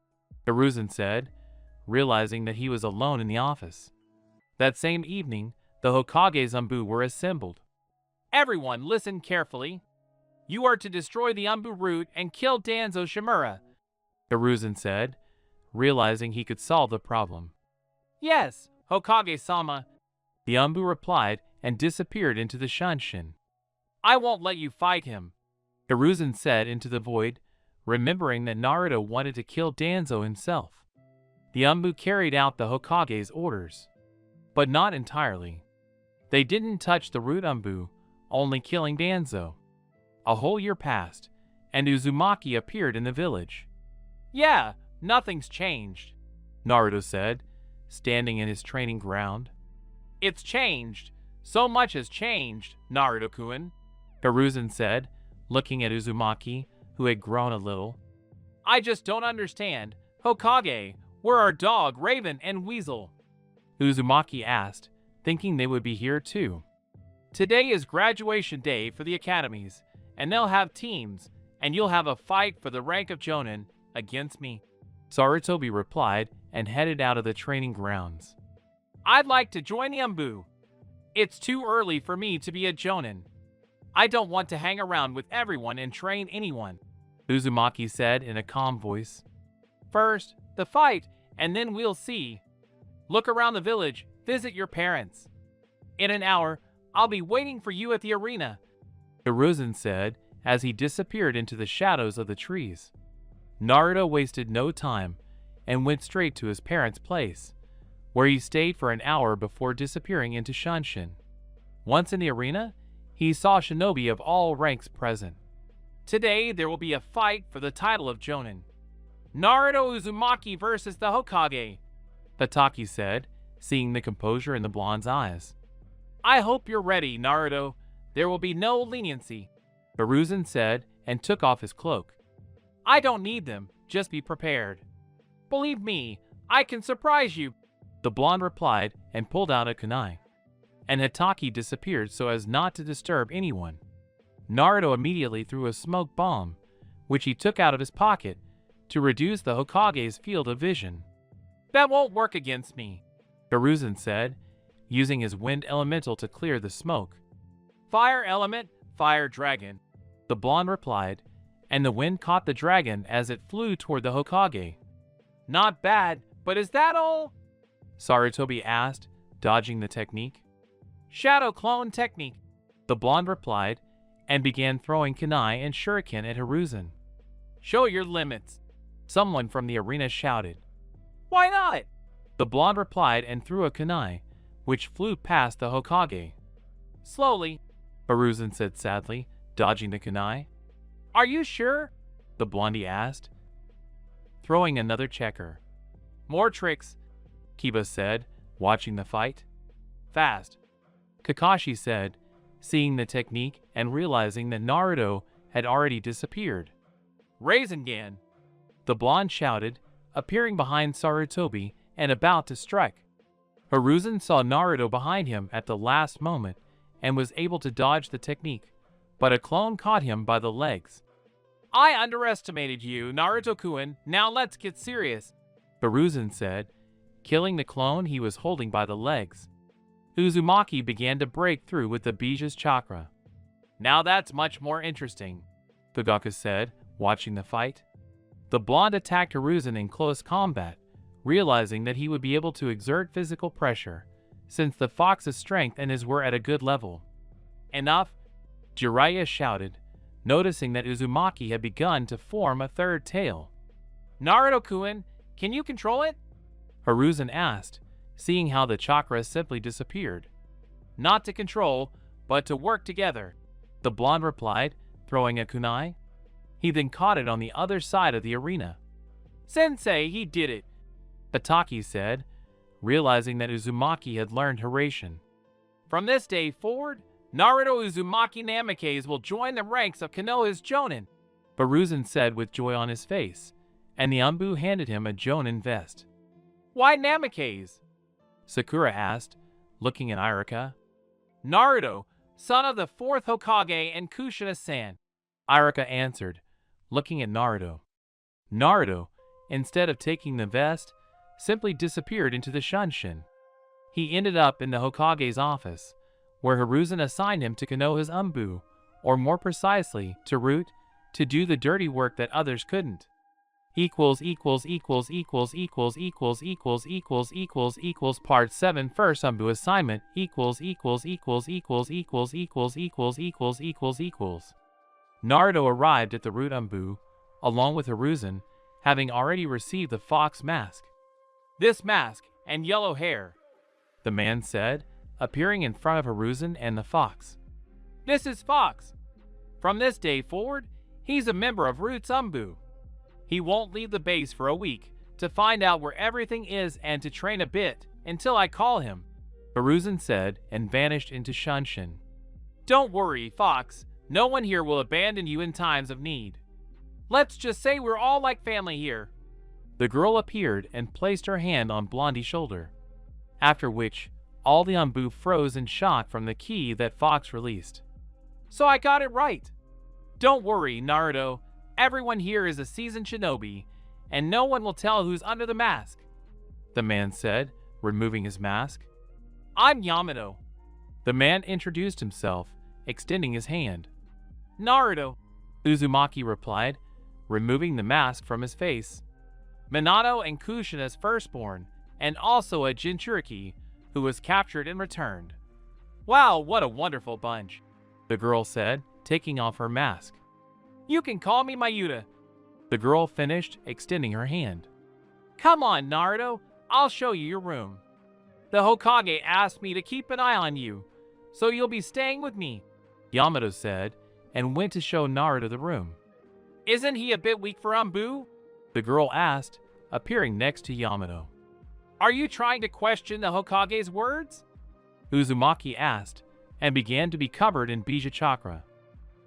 Baruzan said, realizing that he was alone in the office. That same evening, the Hokage Zanbu were assembled. Everyone, listen carefully. You are to destroy the Umbu root and kill Danzo Shimura, Baruzan said, realizing he could solve the problem. Yes, Hokage-sama, the Umbu replied and disappeared into the Shunshin. I won't let you fight him, Baruzan said into the void, remembering that Naruto wanted to kill Danzo himself. The Umbu carried out the Hokage's orders, but not entirely. They didn't touch the root Umbu, only killing Danzo. A whole year passed, and Uzumaki appeared in the village. Yeah, nothing's changed, Naruto said, standing in his training ground. It's changed. So much has changed, Naruto-kun, Baruzan said, looking at Uzumaki, who had grown a little. I just don't understand. Hokage, where are Dog, Raven, and Weasel? Uzumaki asked, thinking they would be here too. Today is graduation day for the academies, and they'll have teams, and you'll have a fight for the rank of Jonin against me, Sarutobi replied and headed out of the training grounds. I'd like to join the Umbu. It's too early for me to be a Jonin. I don't want to hang around with everyone and train anyone, Uzumaki said in a calm voice. First, the fight, and then we'll see. Look around the village, visit your parents. In an hour, I'll be waiting for you at the arena, Baruzan said as he disappeared into the shadows of the trees. Naruto wasted no time and went straight to his parents' place, where he stayed for an hour before disappearing into Shunshin. Once in the arena, he saw shinobi of all ranks present. Today there will be a fight for the title of Jonin. Naruto Uzumaki versus the Hokage, Hataki said, seeing the composure in the blonde's eyes. I hope you're ready, Naruto. There will be no leniency, Baruzan said and took off his cloak. I don't need them, just be prepared. Believe me, I can surprise you, the blonde replied and pulled out a kunai. And Hataki disappeared so as not to disturb anyone. Naruto immediately threw a smoke bomb, which he took out of his pocket, to reduce the Hokage's field of vision. That won't work against me, Baruzan said, using his wind elemental to clear the smoke. Fire element, fire dragon, the blonde replied, and the wind caught the dragon as it flew toward the Hokage. Not bad, but is that all? Sarutobi asked, dodging the technique. Shadow clone technique, the blonde replied, and began throwing kunai and shuriken at Hiruzen. Show your limits, someone from the arena shouted. Why not? The blonde replied and threw a kunai, which flew past the Hokage. Slowly, Baruzan said sadly, dodging the kunai. Are you sure? The blondie asked, throwing another checker. More tricks, Kiba said, watching the fight. Fast, Kakashi said, seeing the technique and realizing that Naruto had already disappeared. Rasengan, the blonde shouted, appearing behind Sarutobi and about to strike. Hiruzen saw Naruto behind him at the last moment and was able to dodge the technique, but a clone caught him by the legs. I underestimated you, Naruto-kun. Now let's get serious, Baruzan said, killing the clone he was holding by the legs. Uzumaki began to break through with the Bija's chakra. Now that's much more interesting, Fugaku said, watching the fight. The blonde attacked Hiruzen in close combat, realizing that he would be able to exert physical pressure, since the fox's strength and his were at a good level. Enough! Jiraiya shouted, noticing that Uzumaki had begun to form a third tail. Naruto-kun, can you control it? Hiruzen asked, seeing how the chakra simply disappeared. Not to control, but to work together, the blonde replied, throwing a kunai. He then caught it on the other side of the arena. Sensei, he did it, Bataki said, realizing that Uzumaki had learned Hiraishin. From this day forward, Naruto Uzumaki Namikaze will join the ranks of Konoha's Jonin, Hiruzen said with joy on his face, and the Anbu handed him a Jonin vest. Why Namikaze? Sakura asked, looking at Iruka. Naruto, son of the 4th Hokage and Kushina-san, Iruka answered, looking at Naruto. Naruto, instead of taking the vest, simply disappeared into the Shunshin. He ended up in the Hokage's office, where Hiruzen assigned him to Konoha's Anbu, or more precisely, to Root, to do the dirty work that others couldn't. Part 7 First Anbu assignment Naruto arrived at the Root Anbu, along with Hiruzen, having already received the fox mask. This mask and yellow hair, the man said, appearing in front of Hiruzen and the fox. This is Fox. From this day forward, he's a member of Root's Anbu. He won't leave the base for a week to find out where everything is and to train a bit until I call him, Hiruzen said and vanished into Shunshin. Don't worry, Fox. No one here will abandon you in times of need. Let's just say we're all like family here. The girl appeared and placed her hand on Blondie's shoulder, after which all the Anbu froze in shock from the ki that Fox released. So I got it right. Don't worry, Naruto. Everyone here is a seasoned shinobi, and no one will tell who's under the mask, the man said, removing his mask. I'm Yamato. The man introduced himself, extending his hand. Naruto, Uzumaki replied, removing the mask from his face. Minato and Kushina's firstborn, and also a Jinchuriki, who was captured and returned. Wow, what a wonderful bunch, the girl said, taking off her mask. You can call me Mayuta, the girl finished, extending her hand. Come on, Naruto, I'll show you your room. The Hokage asked me to keep an eye on you, so you'll be staying with me, Yamato said, and went to show Naruto the room. Isn't he a bit weak for Anbu? The girl asked, appearing next to Yamato. Are you trying to question the Hokage's words? Uzumaki asked, and began to be covered in Bija Chakra.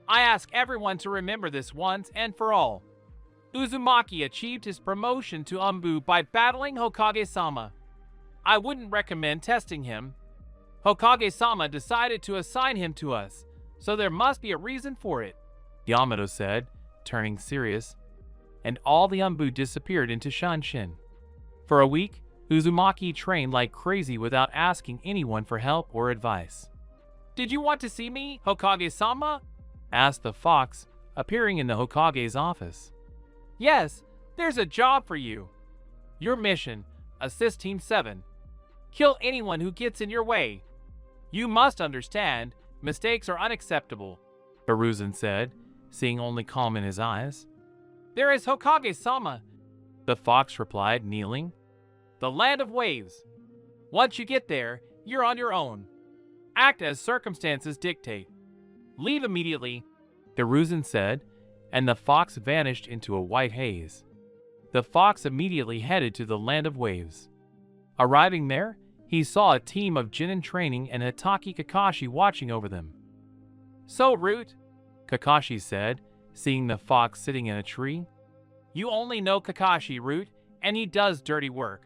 I ask everyone to remember this once and for all. Uzumaki achieved his promotion to Anbu by battling Hokage-sama. I wouldn't recommend testing him. Hokage-sama decided to assign him to us, so there must be a reason for it, Yamato said, turning serious, and all the Anbu disappeared into Shunshin. For a week, Uzumaki trained like crazy without asking anyone for help or advice. Did you want to see me, Hokage-sama? Asked the fox, appearing in the Hokage's office. Yes, there's a job for you. Your mission, assist Team 7. Kill anyone who gets in your way. You must understand, mistakes are unacceptable, Hiruzen said, seeing only calm in his eyes. There is Hokage-sama, the fox replied, kneeling. The land of waves. Once you get there, you're on your own. Act as circumstances dictate. Leave immediately, Hiruzen said, and the fox vanished into a white haze. The fox immediately headed to the land of waves. Arriving there, he saw a team of Jin training and Hitaki Kakashi watching over them. So, Root, Kakashi said, seeing the fox sitting in a tree. You only know Kakashi, Root, and he does dirty work,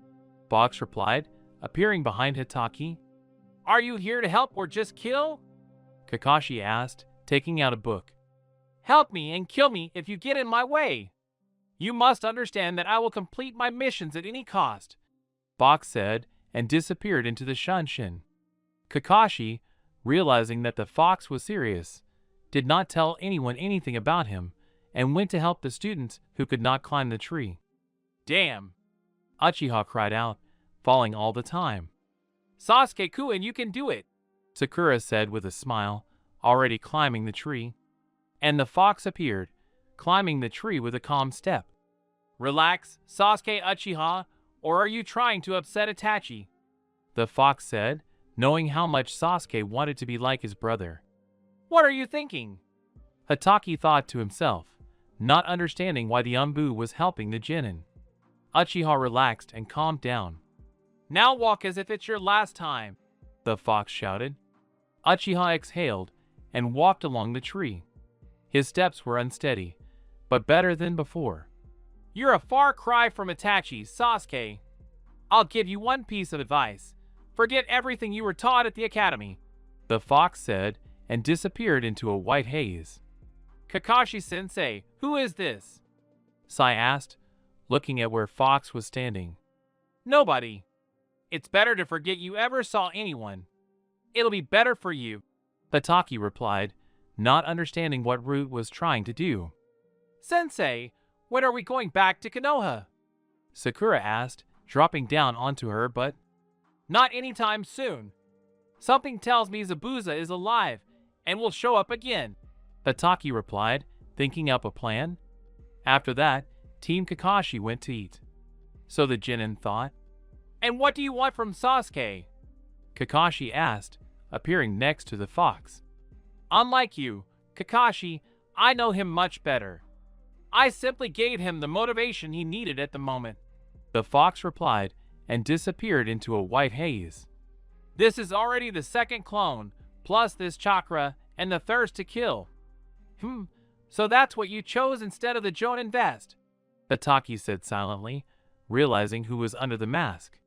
Fox replied, appearing behind Hitaki. Are you here to help or just kill? Kakashi asked, taking out a book. Help me and kill me if you get in my way. You must understand that I will complete my missions at any cost, Fox said, and disappeared into the Shunshin. Kakashi, realizing that the fox was serious, did not tell anyone anything about him, and went to help the students who could not climb the tree. "Damn!" Uchiha cried out, falling all the time. "Sasuke-kun, you can do it!" Sakura said with a smile, already climbing the tree. And the fox appeared, climbing the tree with a calm step. "Relax, Sasuke Uchiha, or are you trying to upset Itachi?" the fox said, knowing how much Sasuke wanted to be like his brother. "What are you thinking?" Hatake thought to himself, not understanding why the Anbu was helping the Genin. Uchiha relaxed and calmed down. "Now walk as if it's your last time," the fox shouted. Uchiha exhaled and walked along the tree. His steps were unsteady, but better than before. "You're a far cry from Itachi, Sasuke. I'll give you one piece of advice. Forget everything you were taught at the academy," the fox said, and disappeared into a white haze. "Kakashi-sensei, who is this?" Sai asked, looking at where Fox was standing. "Nobody. It's better to forget you ever saw anyone. It'll be better for you," Hatake replied, not understanding what Root was trying to do. "Sensei, when are we going back to Konoha?" Sakura asked, dropping down onto her, but "Not anytime soon. Something tells me Zabuza is alive and will show up again," Hatake replied, thinking up a plan. After that, Team Kakashi went to eat. So the Genin thought. "And what do you want from Sasuke?" Kakashi asked, appearing next to the fox. "Unlike you, Kakashi, I know him much better. I simply gave him the motivation he needed at the moment," the fox replied, and disappeared into a white haze. "This is already the second clone, plus this chakra and the thirst to kill. So that's what you chose instead of the Jonin vest," Hatake said silently, realizing who was under the mask.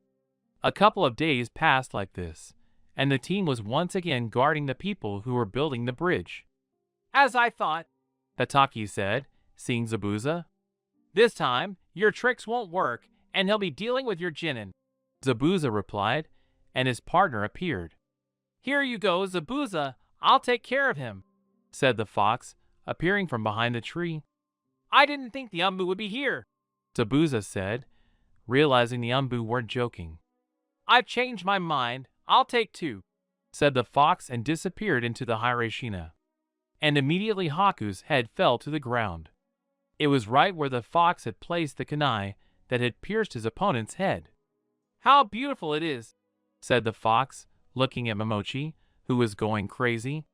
A couple of days passed like this, and the team was once again guarding the people who were building the bridge. "As I thought," Hatake said, seeing Zabuza. "This time, your tricks won't work, and he'll be dealing with your Genin," Zabuza replied, and his partner appeared. "Here you go, Zabuza. I'll take care of him," said the fox, appearing from behind the tree. "I didn't think the Anbu would be here," Zabuza said, realizing the Anbu weren't joking. "I've changed my mind. I'll take two," said the fox, and disappeared into the Hirashina. And immediately Haku's head fell to the ground. It was right where the fox had placed the kunai that had pierced his opponent's head. "How beautiful it is," said the fox, looking at Momochi, who was going crazy.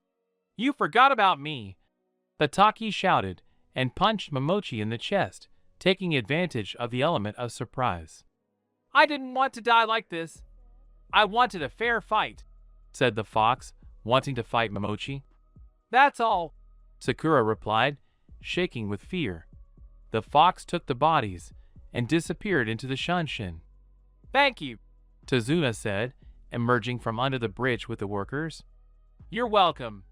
"You forgot about me," Hatake shouted, and punched Momochi in the chest, taking advantage of the element of surprise. "I didn't want to die like this. I wanted a fair fight," said the fox, wanting to fight Momochi. "That's all," Sakura replied, shaking with fear. The fox took the bodies and disappeared into the Shunshin. "Thank you," Tazuna said, emerging from under the bridge with the workers. "You're welcome.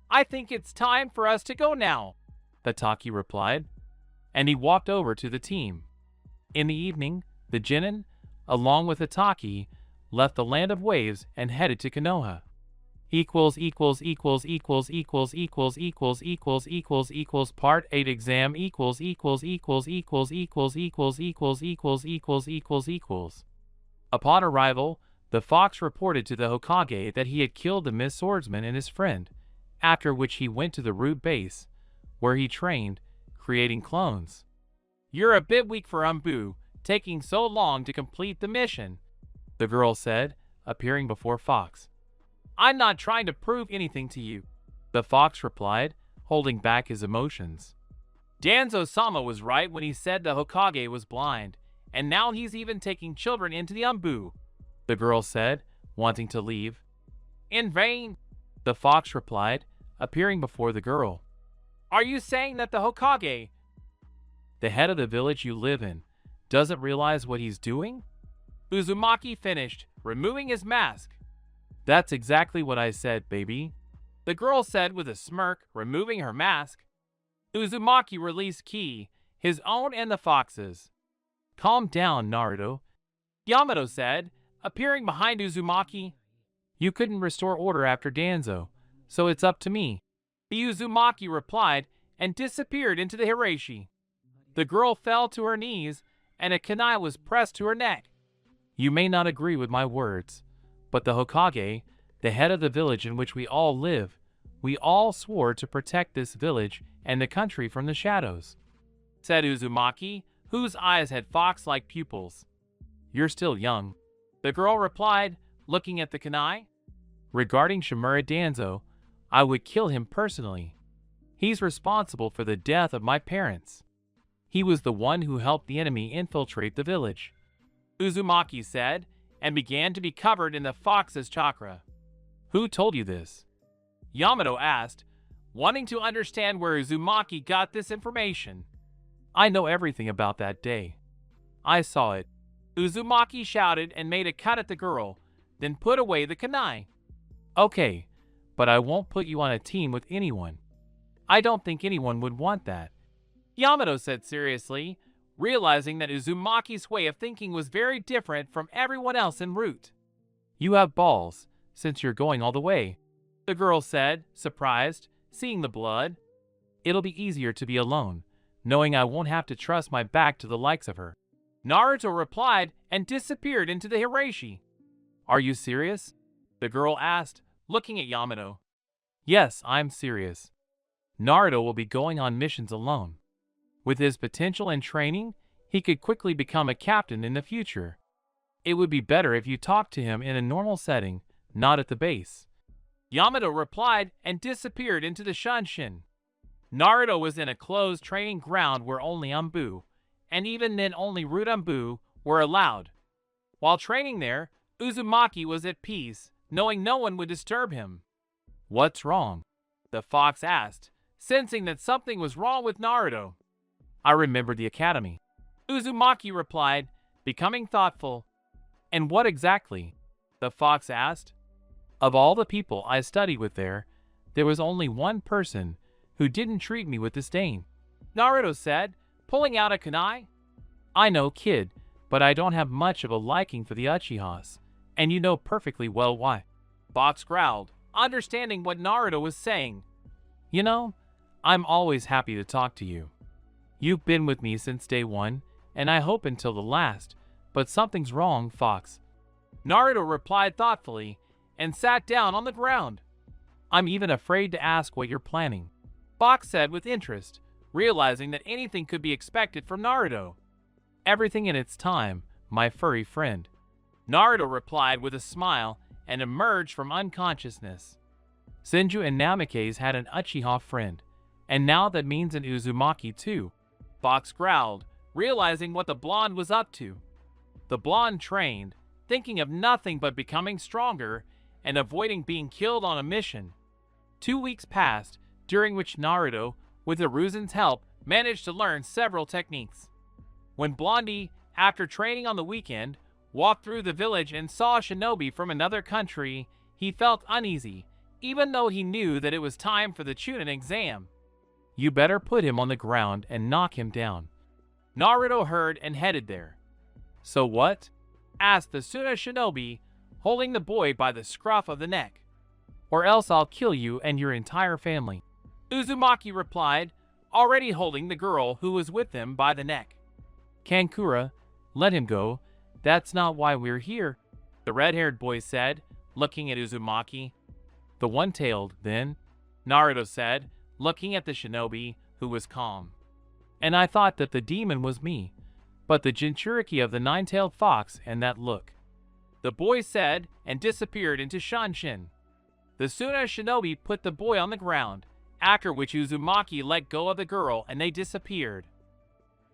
I think it's time for us to go now," Hatake replied, and he walked over to the team. In the evening, the Genin, along with Hatake, left the land of waves and headed to Konoha. Part 8 exam Upon arrival, the fox reported to the Hokage that he had killed the Mist Swordsman and his friend, after which he went to the root base, where he trained, creating clones. "You're a bit weak for Anbu, taking so long to complete the mission," the girl said, appearing before Fox. "I'm not trying to prove anything to you," the fox replied, holding back his emotions. "Danzo-sama was right when he said the Hokage was blind, and now he's even taking children into the Anbu," the girl said, wanting to leave. "In vain," the fox replied, appearing before the girl. "Are you saying that the Hokage, the head of the village you live in, doesn't realize what he's doing?" Uzumaki finished, removing his mask. "That's exactly what I said, baby," the girl said with a smirk, removing her mask. Uzumaki released ki, his own and the fox's. "Calm down, Naruto," Yamato said, appearing behind Uzumaki. "You couldn't restore order after Danzo, so it's up to me," the Uzumaki replied, and disappeared into the Hirashi. The girl fell to her knees, and a kunai was pressed to her neck. You may not agree with my words, but the Hokage, the head of the village in which we all live, we all swore to protect this village and the country from the shadows," said Uzumaki, whose eyes had fox-like pupils. "You're still young," the girl replied, looking at the kunai. "Regarding Shimura Danzo, I would kill him personally. He's responsible for the death of my parents. He was the one who helped the enemy infiltrate the village," Uzumaki said, and began to be covered in the fox's chakra. "Who told you this?" Yamato asked, wanting to understand where Uzumaki got this information. "I know everything about that day. I saw it," Uzumaki shouted and made a cut at the girl, then put away the kunai. "Okay, but I won't put you on a team with anyone. I don't think anyone would want that," Yamato said seriously, realizing that Uzumaki's way of thinking was very different from everyone else en route. "You have balls, since you're going all the way," the girl said, surprised, seeing the blood. "It'll be easier to be alone, knowing I won't have to trust my back to the likes of her," Naruto replied and disappeared into the Hirashi. "Are you serious?" the girl asked, looking at Yamato. "Yes, I'm serious. Naruto will be going on missions alone. With his potential and training, he could quickly become a captain in the future. It would be better if you talked to him in a normal setting, not at the base," Yamato replied and disappeared into the Shunshin. Naruto was in a closed training ground where only Anbu, and even then only root Anbu, were allowed. While training there, Uzumaki was at peace, knowing no one would disturb him. "What's wrong?" the fox asked, sensing that something was wrong with Naruto. "I remember the academy," Uzumaki replied, becoming thoughtful. "And what exactly?" the fox asked. "Of all the people I studied with there was only one person who didn't treat me with disdain," Naruto said, pulling out a kunai. "I know, kid, but I don't have much of a liking for the Uchihas, and you know perfectly well why," Fox growled, understanding what Naruto was saying. "You know, I'm always happy to talk to you. You've been with me since day one, and I hope until the last, but something's wrong, Fox," Naruto replied thoughtfully and sat down on the ground. "I'm even afraid to ask what you're planning," Fox said with interest, realizing that anything could be expected from Naruto. "Everything in its time, my furry friend," Naruto replied with a smile and emerged from unconsciousness. "Senju and Namikaze had an Uchiha friend, and now that means an Uzumaki too," Fox growled, realizing what the blonde was up to. The blonde trained, thinking of nothing but becoming stronger and avoiding being killed on a mission. 2 weeks passed, during which Naruto, with Hiruzen's help, managed to learn several techniques. When Blondie, after training on the weekend, walked through the village and saw a shinobi from another country, he felt uneasy, even though he knew that it was time for the Chunin exam. "You better put him on the ground and knock him down," Naruto heard and headed there. "So what?" asked the Suna shinobi, holding the boy by the scruff of the neck. "Or else I'll kill you and your entire family," Uzumaki replied, already holding the girl who was with them by the neck. "Kankura, let him go. That's not why we're here," the red-haired boy said, looking at Uzumaki. "The one-tailed, then," Naruto said, looking at the shinobi, who was calm. "And I thought that the demon was me, but the Jinchuriki of the nine-tailed fox and that look," the boy said, and disappeared into Shunshin. The Suna shinobi put the boy on the ground, after which Uzumaki let go of the girl and they disappeared.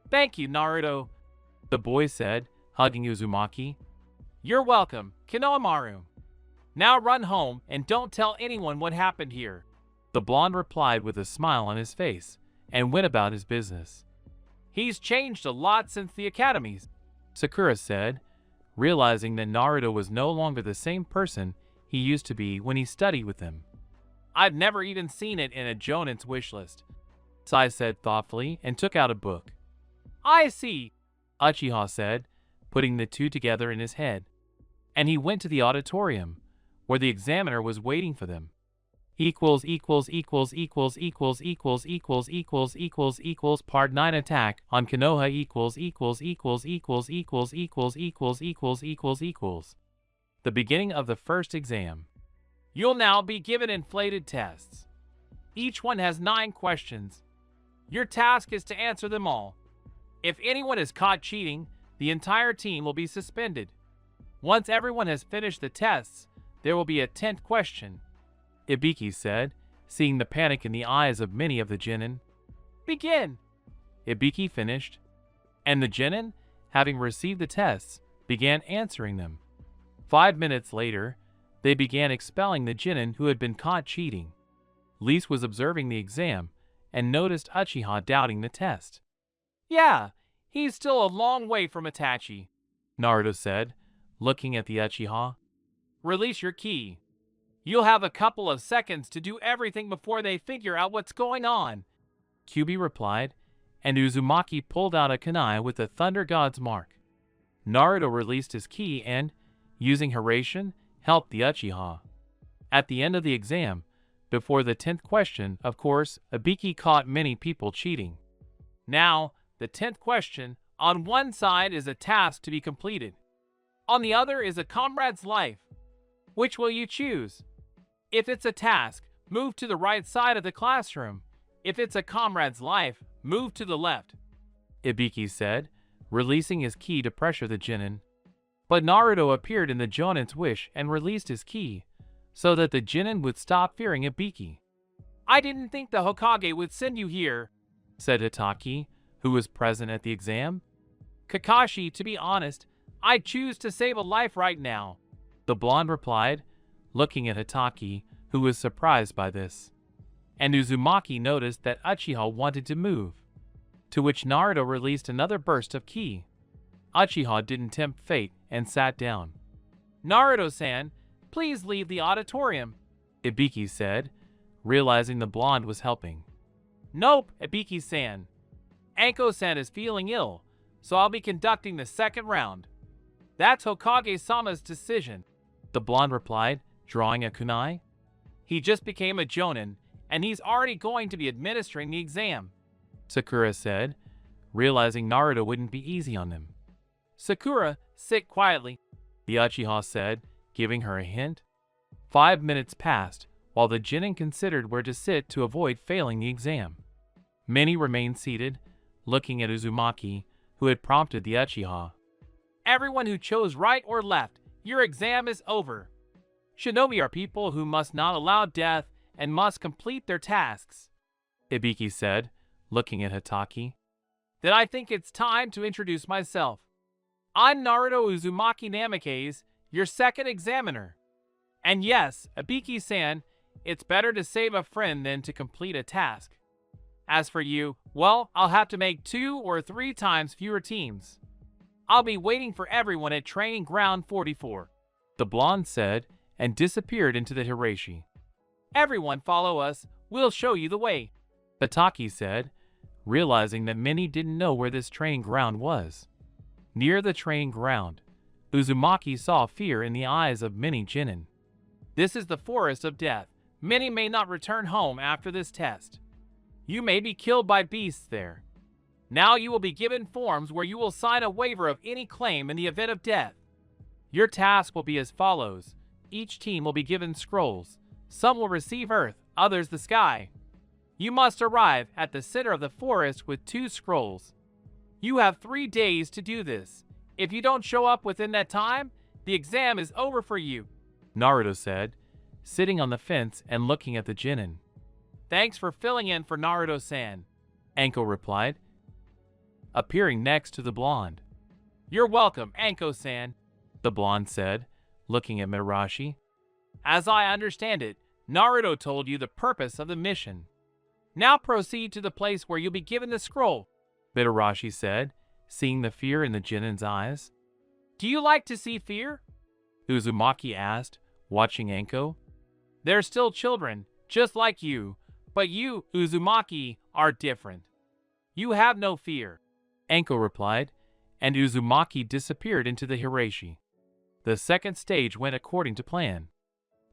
"Thank you, Naruto," the boy said, hugging Uzumaki. "You're welcome, Kinoamaru. Now run home and don't tell anyone what happened here," the blonde replied with a smile on his face, and went about his business. "He's changed a lot since the academies," Sakura said, realizing that Naruto was no longer the same person he used to be when he studied with them. "I've never even seen it in a Jonin's wish list," Sai said thoughtfully and took out a book. "I see," Uchiha said, putting the two together in his head. And he went to the auditorium, where the examiner was waiting for them. Part 9 Attack on Konoha The beginning of the first exam. You'll now be given inflated tests. Each one has 9 questions. Your task is to answer them all. If anyone is caught cheating, the entire team will be suspended. Once everyone has finished the tests, there will be a 10th question. Ibiki said, seeing the panic in the eyes of many of the genin. Begin! Ibiki finished, and the genin, having received the tests, began answering them. 5 minutes later, they began expelling the genin who had been caught cheating. Lise was observing the exam and noticed Uchiha doubting the test. Yeah, he's still a long way from Itachi, Naruto said, looking at the Uchiha. Release your ki. You'll have a couple of seconds to do everything before they figure out what's going on, Kyuubi replied, and Uzumaki pulled out a kunai with the Thunder God's mark. Naruto released his ki and, using Hiraishin, helped the Uchiha. At the end of the exam, before the 10th question, of course, Ibiki caught many people cheating. Now, the 10th question, on one side is a task to be completed. On the other is a comrade's life. Which will you choose? If it's a task, move to the right side of the classroom. If it's a comrade's life, move to the left, Ibiki said, releasing his ki to pressure the genin. But Naruto appeared in the Jonin's wish and released his ki, so that the genin would stop fearing Ibiki. I didn't think the Hokage would send you here, said Hitaki, who was present at the exam. Kakashi, to be honest, I choose to save a life right now, the blonde replied, looking at Hitaki, who was surprised by this. And Uzumaki noticed that Uchiha wanted to move, to which Naruto released another burst of ki. Uchiha didn't tempt fate and sat down. Naruto-san, please leave the auditorium, Ibiki said, realizing the blonde was helping. Nope, Ibiki-san. Anko-san is feeling ill, so I'll be conducting the second round. That's Hokage-sama's decision, the blonde replied, drawing a kunai. He just became a jonin, and he's already going to be administering the exam, Sakura said, realizing Naruto wouldn't be easy on them. Sakura, sit quietly, the Uchiha said, giving her a hint. 5 minutes passed, while the genin considered where to sit to avoid failing the exam. Many remained seated, looking at Uzumaki, who had prompted the Uchiha. Everyone who chose right or left, your exam is over. Shinobi are people who must not allow death and must complete their tasks, Ibiki said, looking at Hitaki. Then I think it's time to introduce myself. I'm Naruto Uzumaki Namikaze, your second examiner. And yes, Ibiki-san, it's better to save a friend than to complete a task. As for you, well, I'll have to make 2 or 3 times fewer teams. I'll be waiting for everyone at Training Ground 44, the blonde said, and disappeared into the Hiraishi. Everyone follow us, we'll show you the way, Hitaki said, realizing that many didn't know where this training ground was. Near the training ground, Uzumaki saw fear in the eyes of many genin. This is the forest of death. Many may not return home after this test. You may be killed by beasts there. Now you will be given forms where you will sign a waiver of any claim in the event of death. Your task will be as follows. Each team will be given scrolls. Some will receive earth, others the sky. You must arrive at the center of the forest with 2 scrolls. You have 3 days to do this. If you don't show up within that time, the exam is over for you, Naruto said, sitting on the fence and looking at the genin. Thanks for filling in for Naruto-san, Anko replied, appearing next to the blonde. You're welcome, Anko-san, the blonde said, looking at Mitarashi. As I understand it, Naruto told you the purpose of the mission. Now proceed to the place where you'll be given the scroll, Mitarashi said, seeing the fear in the genin's eyes. Do you like to see fear? Uzumaki asked, watching Anko. They're still children, just like you, but you, Uzumaki, are different. You have no fear, Anko replied, and Uzumaki disappeared into the Hiraishi. The second stage went according to plan.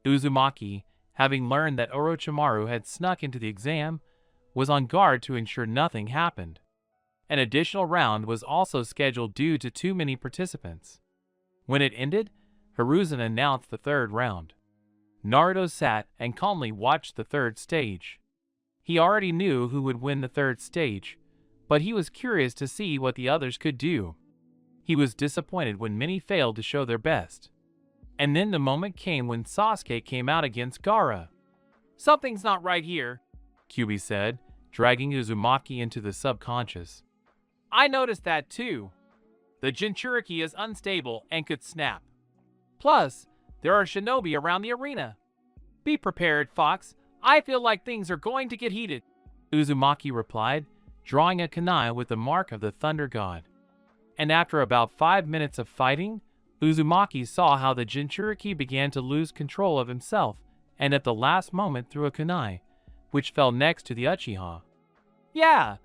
Uzumaki, having learned that Orochimaru had snuck into the exam, was on guard to ensure nothing happened. An additional round was also scheduled due to too many participants. When it ended, Hiruzen announced the third round. Naruto sat and calmly watched the third stage. He already knew who would win the third stage, but he was curious to see what the others could do. He was disappointed when many failed to show their best. And then the moment came when Sasuke came out against Gaara. "Something's not right here," Kyuubi said, dragging Uzumaki into the subconscious. "I noticed that too. The Jinchuriki is unstable and could snap. Plus, there are shinobi around the arena. Be prepared, Fox. I feel like things are going to get heated," Uzumaki replied, drawing a kunai with the mark of the Thunder God. And after about 5 minutes of fighting, Uzumaki saw how the Jinchuriki began to lose control of himself and at the last moment threw a kunai, which fell next to the Uchiha. "Yeah,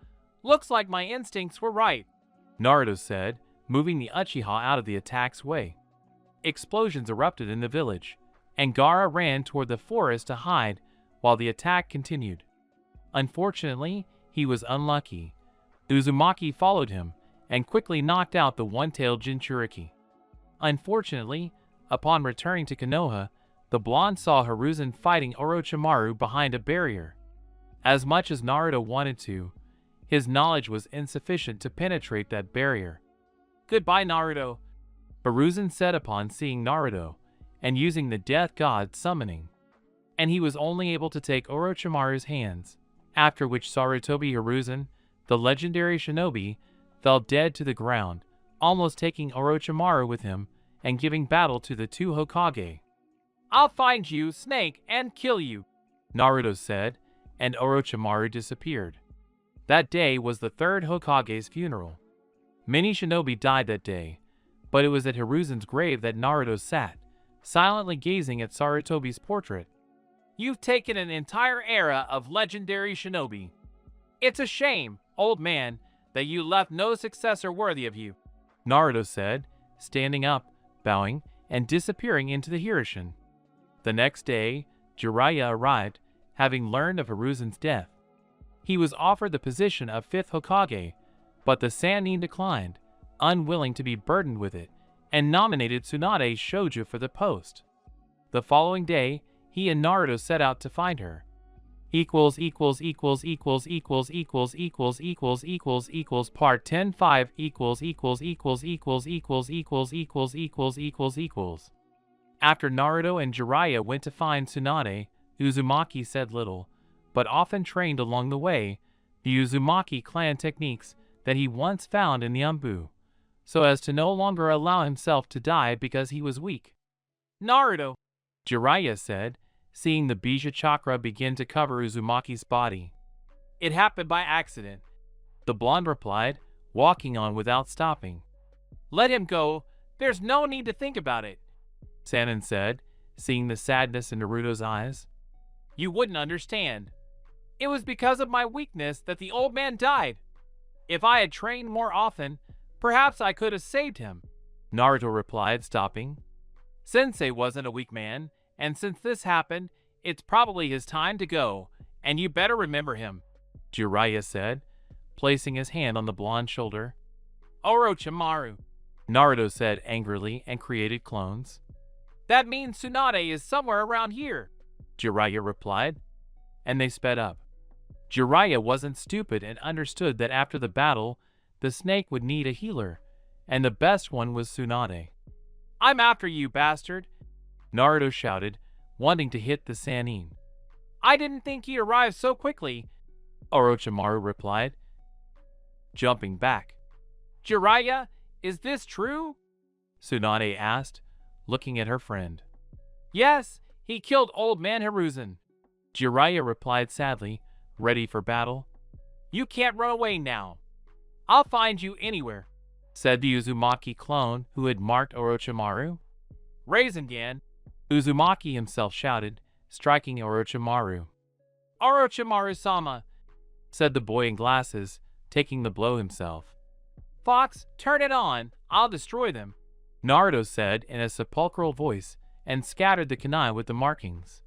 looks like my instincts were right," Naruto said, moving the Uchiha out of the attack's way. Explosions erupted in the village, and Gaara ran toward the forest to hide while the attack continued. Unfortunately, he was unlucky. Uzumaki followed him and quickly knocked out the one-tailed Jinchuriki. Unfortunately, upon returning to Konoha, the blonde saw Hiruzen fighting Orochimaru behind a barrier. As much as Naruto wanted to, his knowledge was insufficient to penetrate that barrier. "Goodbye, Naruto," Hiruzen said upon seeing Naruto and using the Death God summoning. And he was only able to take Orochimaru's hands, after which Sarutobi Hiruzen, the legendary shinobi, fell dead to the ground, almost taking Orochimaru with him and giving battle to the two Hokage. "I'll find you, Snake, and kill you," Naruto said, and Orochimaru disappeared. That day was the third Hokage's funeral. Many shinobi died that day, but it was at Hiruzen's grave that Naruto sat, silently gazing at Sarutobi's portrait. "You've taken an entire era of legendary shinobi. It's a shame, old man, that you left no successor worthy of you," Naruto said, standing up, bowing, and disappearing into the Hirishin. The next day, Jiraiya arrived, having learned of Hiruzen's death. He was offered the position of 5th Hokage, but the Sannin declined, unwilling to be burdened with it, and nominated Tsunade Shoujo for the post. The following day, he and Naruto set out to find her. Part 10-5 After Naruto and Jiraiya went to find Tsunade, Uzumaki said little, but often trained along the way the Uzumaki clan techniques that he once found in the Umbu, so as to no longer allow himself to die because he was weak. "Naruto," Jiraiya said, seeing the Bija chakra begin to cover Uzumaki's body. "It happened by accident," the blonde replied, walking on without stopping. "Let him go, there's no need to think about it," Sannin said, seeing the sadness in Naruto's eyes. "You wouldn't understand. It was because of my weakness that the old man died. If I had trained more often, perhaps I could have saved him," Naruto replied, stopping. "Sensei wasn't a weak man, and since this happened, it's probably his time to go, and you better remember him," Jiraiya said, placing his hand on the blonde's shoulder. "Orochimaru," Naruto said angrily and created clones. "That means Tsunade is somewhere around here," Jiraiya replied, and they sped up. Jiraiya wasn't stupid and understood that after the battle, the snake would need a healer, and the best one was Tsunade. "I'm after you, bastard," Naruto shouted, wanting to hit the Sannin. "I didn't think he arrived so quickly," Orochimaru replied, jumping back. "Jiraiya, is this true?" Tsunade asked, looking at her friend. "Yes, he killed old man Hiruzen," Jiraiya replied sadly, ready for battle. "You can't run away now. I'll find you anywhere," said the Uzumaki clone who had marked Orochimaru. "Rasengan," Uzumaki himself shouted, striking Orochimaru. "Orochimaru-sama," said the boy in glasses, taking the blow himself. "Fox, turn it on. I'll destroy them," Naruto said in a sepulchral voice and scattered the kunai with the markings.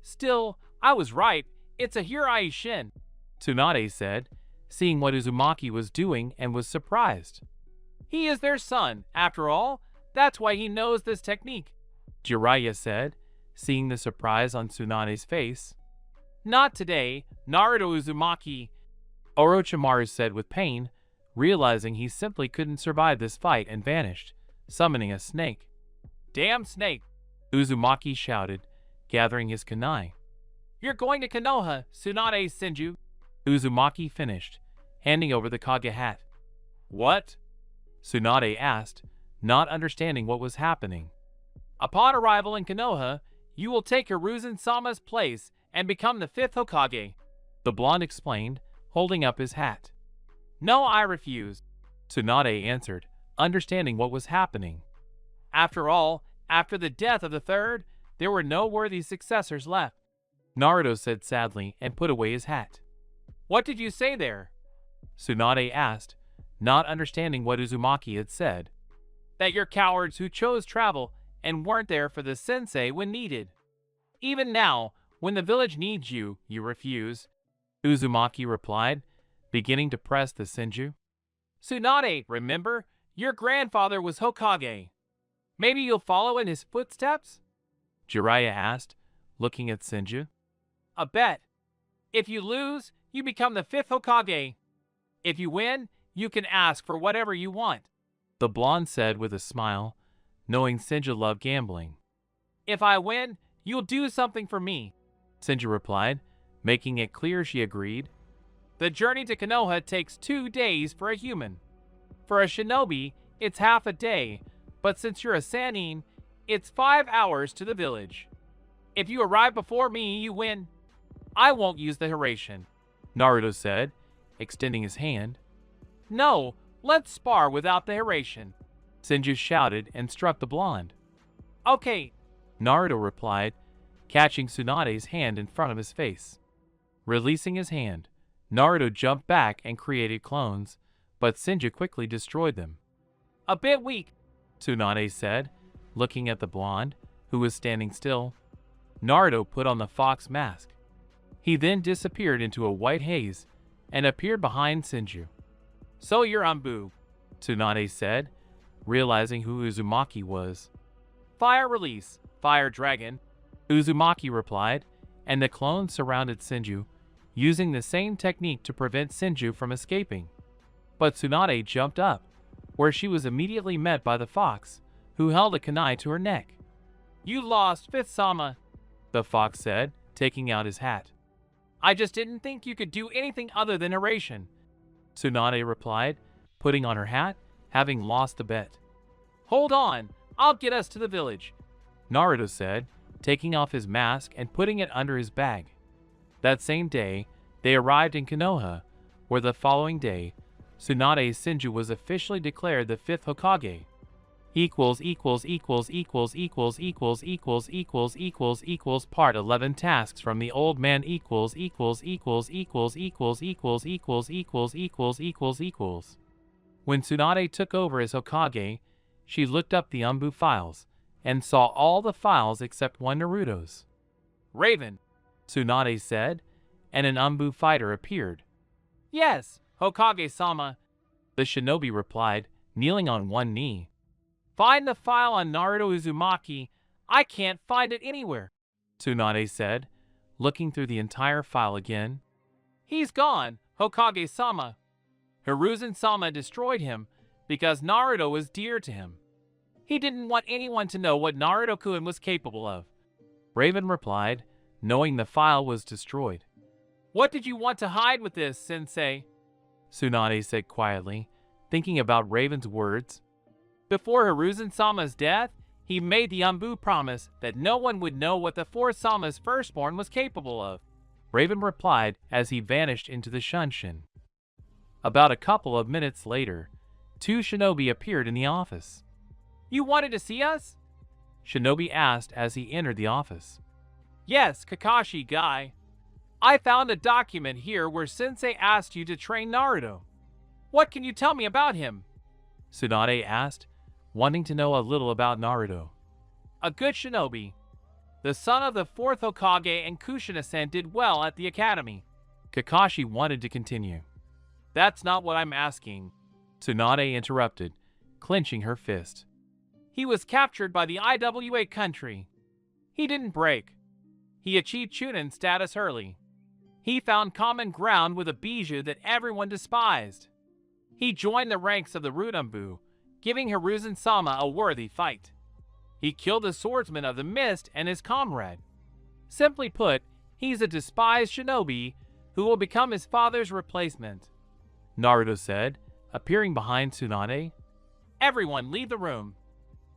Still, I was right. It's a Hirai Shin, Tsunade said, seeing what Uzumaki was doing and was surprised. He is their son, after all. That's why he knows this technique, Jiraiya said, seeing the surprise on Tsunade's face. Not today, Naruto Uzumaki, Orochimaru said with pain, realizing he simply couldn't survive this fight and vanished, summoning a snake. Damn snake, Uzumaki shouted, gathering his kunai. You're going to Konoha, Tsunade Senju, Uzumaki finished, handing over the Kage hat. What? Tsunade asked, not understanding what was happening. Upon arrival in Konoha, you will take Hiruzen-sama's place and become the 5th Hokage, the blonde explained, holding up his hat. No, I refuse, Tsunade answered, understanding what was happening. After all, after the death of the 3rd, there were no worthy successors left, Naruto said sadly and put away his hat. What did you say there? Tsunade asked, not understanding what Uzumaki had said. That you're cowards who chose travel and weren't there for the sensei when needed. Even now, when the village needs you, you refuse, Uzumaki replied, beginning to press the Senju. Tsunade, remember, your grandfather was Hokage. Maybe you'll follow in his footsteps? Jiraiya asked, looking at Senju. A bet. If you lose, you become the 5th Hokage. If you win, you can ask for whatever you want, the blonde said with a smile, knowing Senju loved gambling. If I win, you'll do something for me, Senju replied, making it clear she agreed. The journey to Konoha takes 2 days for a human. For a shinobi, it's half a day, but since you're a Sannin, it's 5 hours to the village. If you arrive before me, you win. I won't use the Hiration, Naruto said, extending his hand. No, let's spar without the Hiration, Senju shouted and struck the blonde. Okay, Naruto replied, catching Tsunade's hand in front of his face. Releasing his hand, Naruto jumped back and created clones, but Senju quickly destroyed them. A bit weak, Tsunade said, looking at the blonde, who was standing still. Naruto put on the fox mask. He then disappeared into a white haze and appeared behind Senju. So you're Anbu, Tsunade said, realizing who Uzumaki was. Fire release, fire dragon, Uzumaki replied, and the clones surrounded Senju, using the same technique to prevent Senju from escaping. But Tsunade jumped up, where she was immediately met by the fox, who held a kunai to her neck. You lost, 5th Sama, the fox said, taking out his hat. I just didn't think you could do anything other than Hiration, Tsunade replied, putting on her hat, having lost the bet. Hold on, I'll get us to the village, Naruto said, taking off his mask and putting it under his bag. That same day, they arrived in Konoha, where the following day, Tsunade Senju was officially declared the 5th Hokage. Part 11 tasks from the old man When Tsunade took over as Hokage, she looked up the Anbu files and saw all the files except one Naruto's. Raven, Tsunade said, and an Anbu fighter appeared. Yes, Hokage-sama, the shinobi replied, kneeling on one knee. Find the file on Naruto Uzumaki. I can't find it anywhere, Tsunade said, looking through the entire file again. He's gone, Hokage-sama. Hiruzen-sama destroyed him because Naruto was dear to him. He didn't want anyone to know what Naruto-kun was capable of, Raven replied, knowing the file was destroyed. What did you want to hide with this, sensei? Tsunade said quietly, thinking about Raven's words. Before Hiruzen-sama's death, he made the Anbu promise that no one would know what the 4th Sama's firstborn was capable of, Raven replied as he vanished into the Shunshin. About a couple of minutes later, 2 shinobi appeared in the office. You wanted to see us? Shinobi asked as he entered the office. Yes, Kakashi guy. I found a document here where Sensei asked you to train Naruto. What can you tell me about him? Tsunade asked, wanting to know a little about Naruto. A good shinobi. The son of the 4th Hokage and Kushina-san did well at the academy. Kakashi wanted to continue. That's not what I'm asking, Tsunade interrupted, clenching her fist. He was captured by the IWA country. He didn't break. He achieved Chunin status early. He found common ground with a Bijou that everyone despised. He joined the ranks of the Rudanbu, giving Hiruzen-sama a worthy fight. He killed the swordsman of the mist and his comrade. Simply put, he's a despised shinobi who will become his father's replacement, Naruto said, appearing behind Tsunade. Everyone leave the room.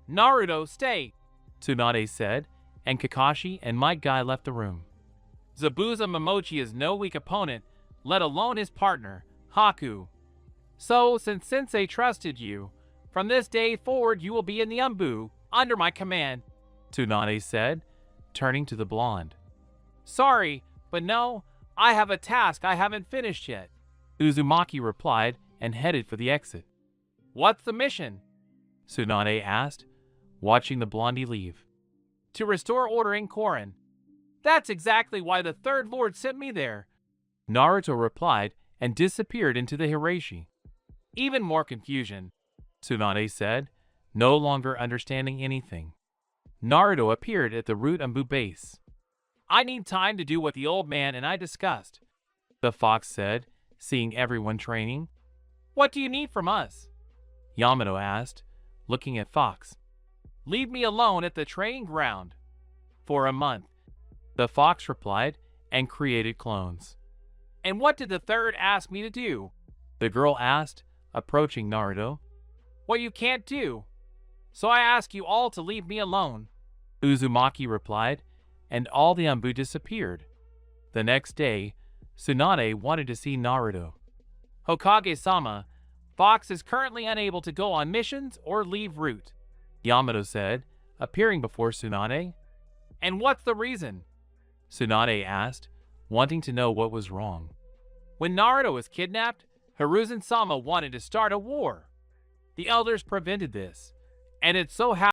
Naruto, stay, Tsunade said, and Kakashi and Might Guy left the room. Zabuza Momochi is no weak opponent, let alone his partner, Haku. So, since Sensei trusted you, from this day forward you will be in the Umbu, under my command, Tsunade said, turning to the blonde. Sorry, but no, I have a task I haven't finished yet, Uzumaki replied and headed for the exit. What's the mission? Tsunade asked, watching the blondie leave. To restore order in Korin. That's exactly why the Third Lord sent me there, Naruto replied and disappeared into the Hirashi. Even more confusion, Tsunade said, no longer understanding anything. Naruto appeared at the Root Umbu base. I need time to do what the old man and I discussed, the fox said, seeing everyone training. What do you need from us? Yamato asked, looking at Fox. Leave me alone at the training ground. For a month, the fox replied and created clones. And what did the third ask me to do? The girl asked, approaching Naruto. What you can't do. So I ask you all to leave me alone, Uzumaki replied, and all the Umbu disappeared. The next day, Tsunade wanted to see Naruto. Hokage-sama, Fox is currently unable to go on missions or leave route, Yamato said, appearing before Tsunade. And what's the reason? Tsunade asked, wanting to know what was wrong. When Naruto was kidnapped, Hiruzen-sama wanted to start a war. The elders prevented this, and it so happened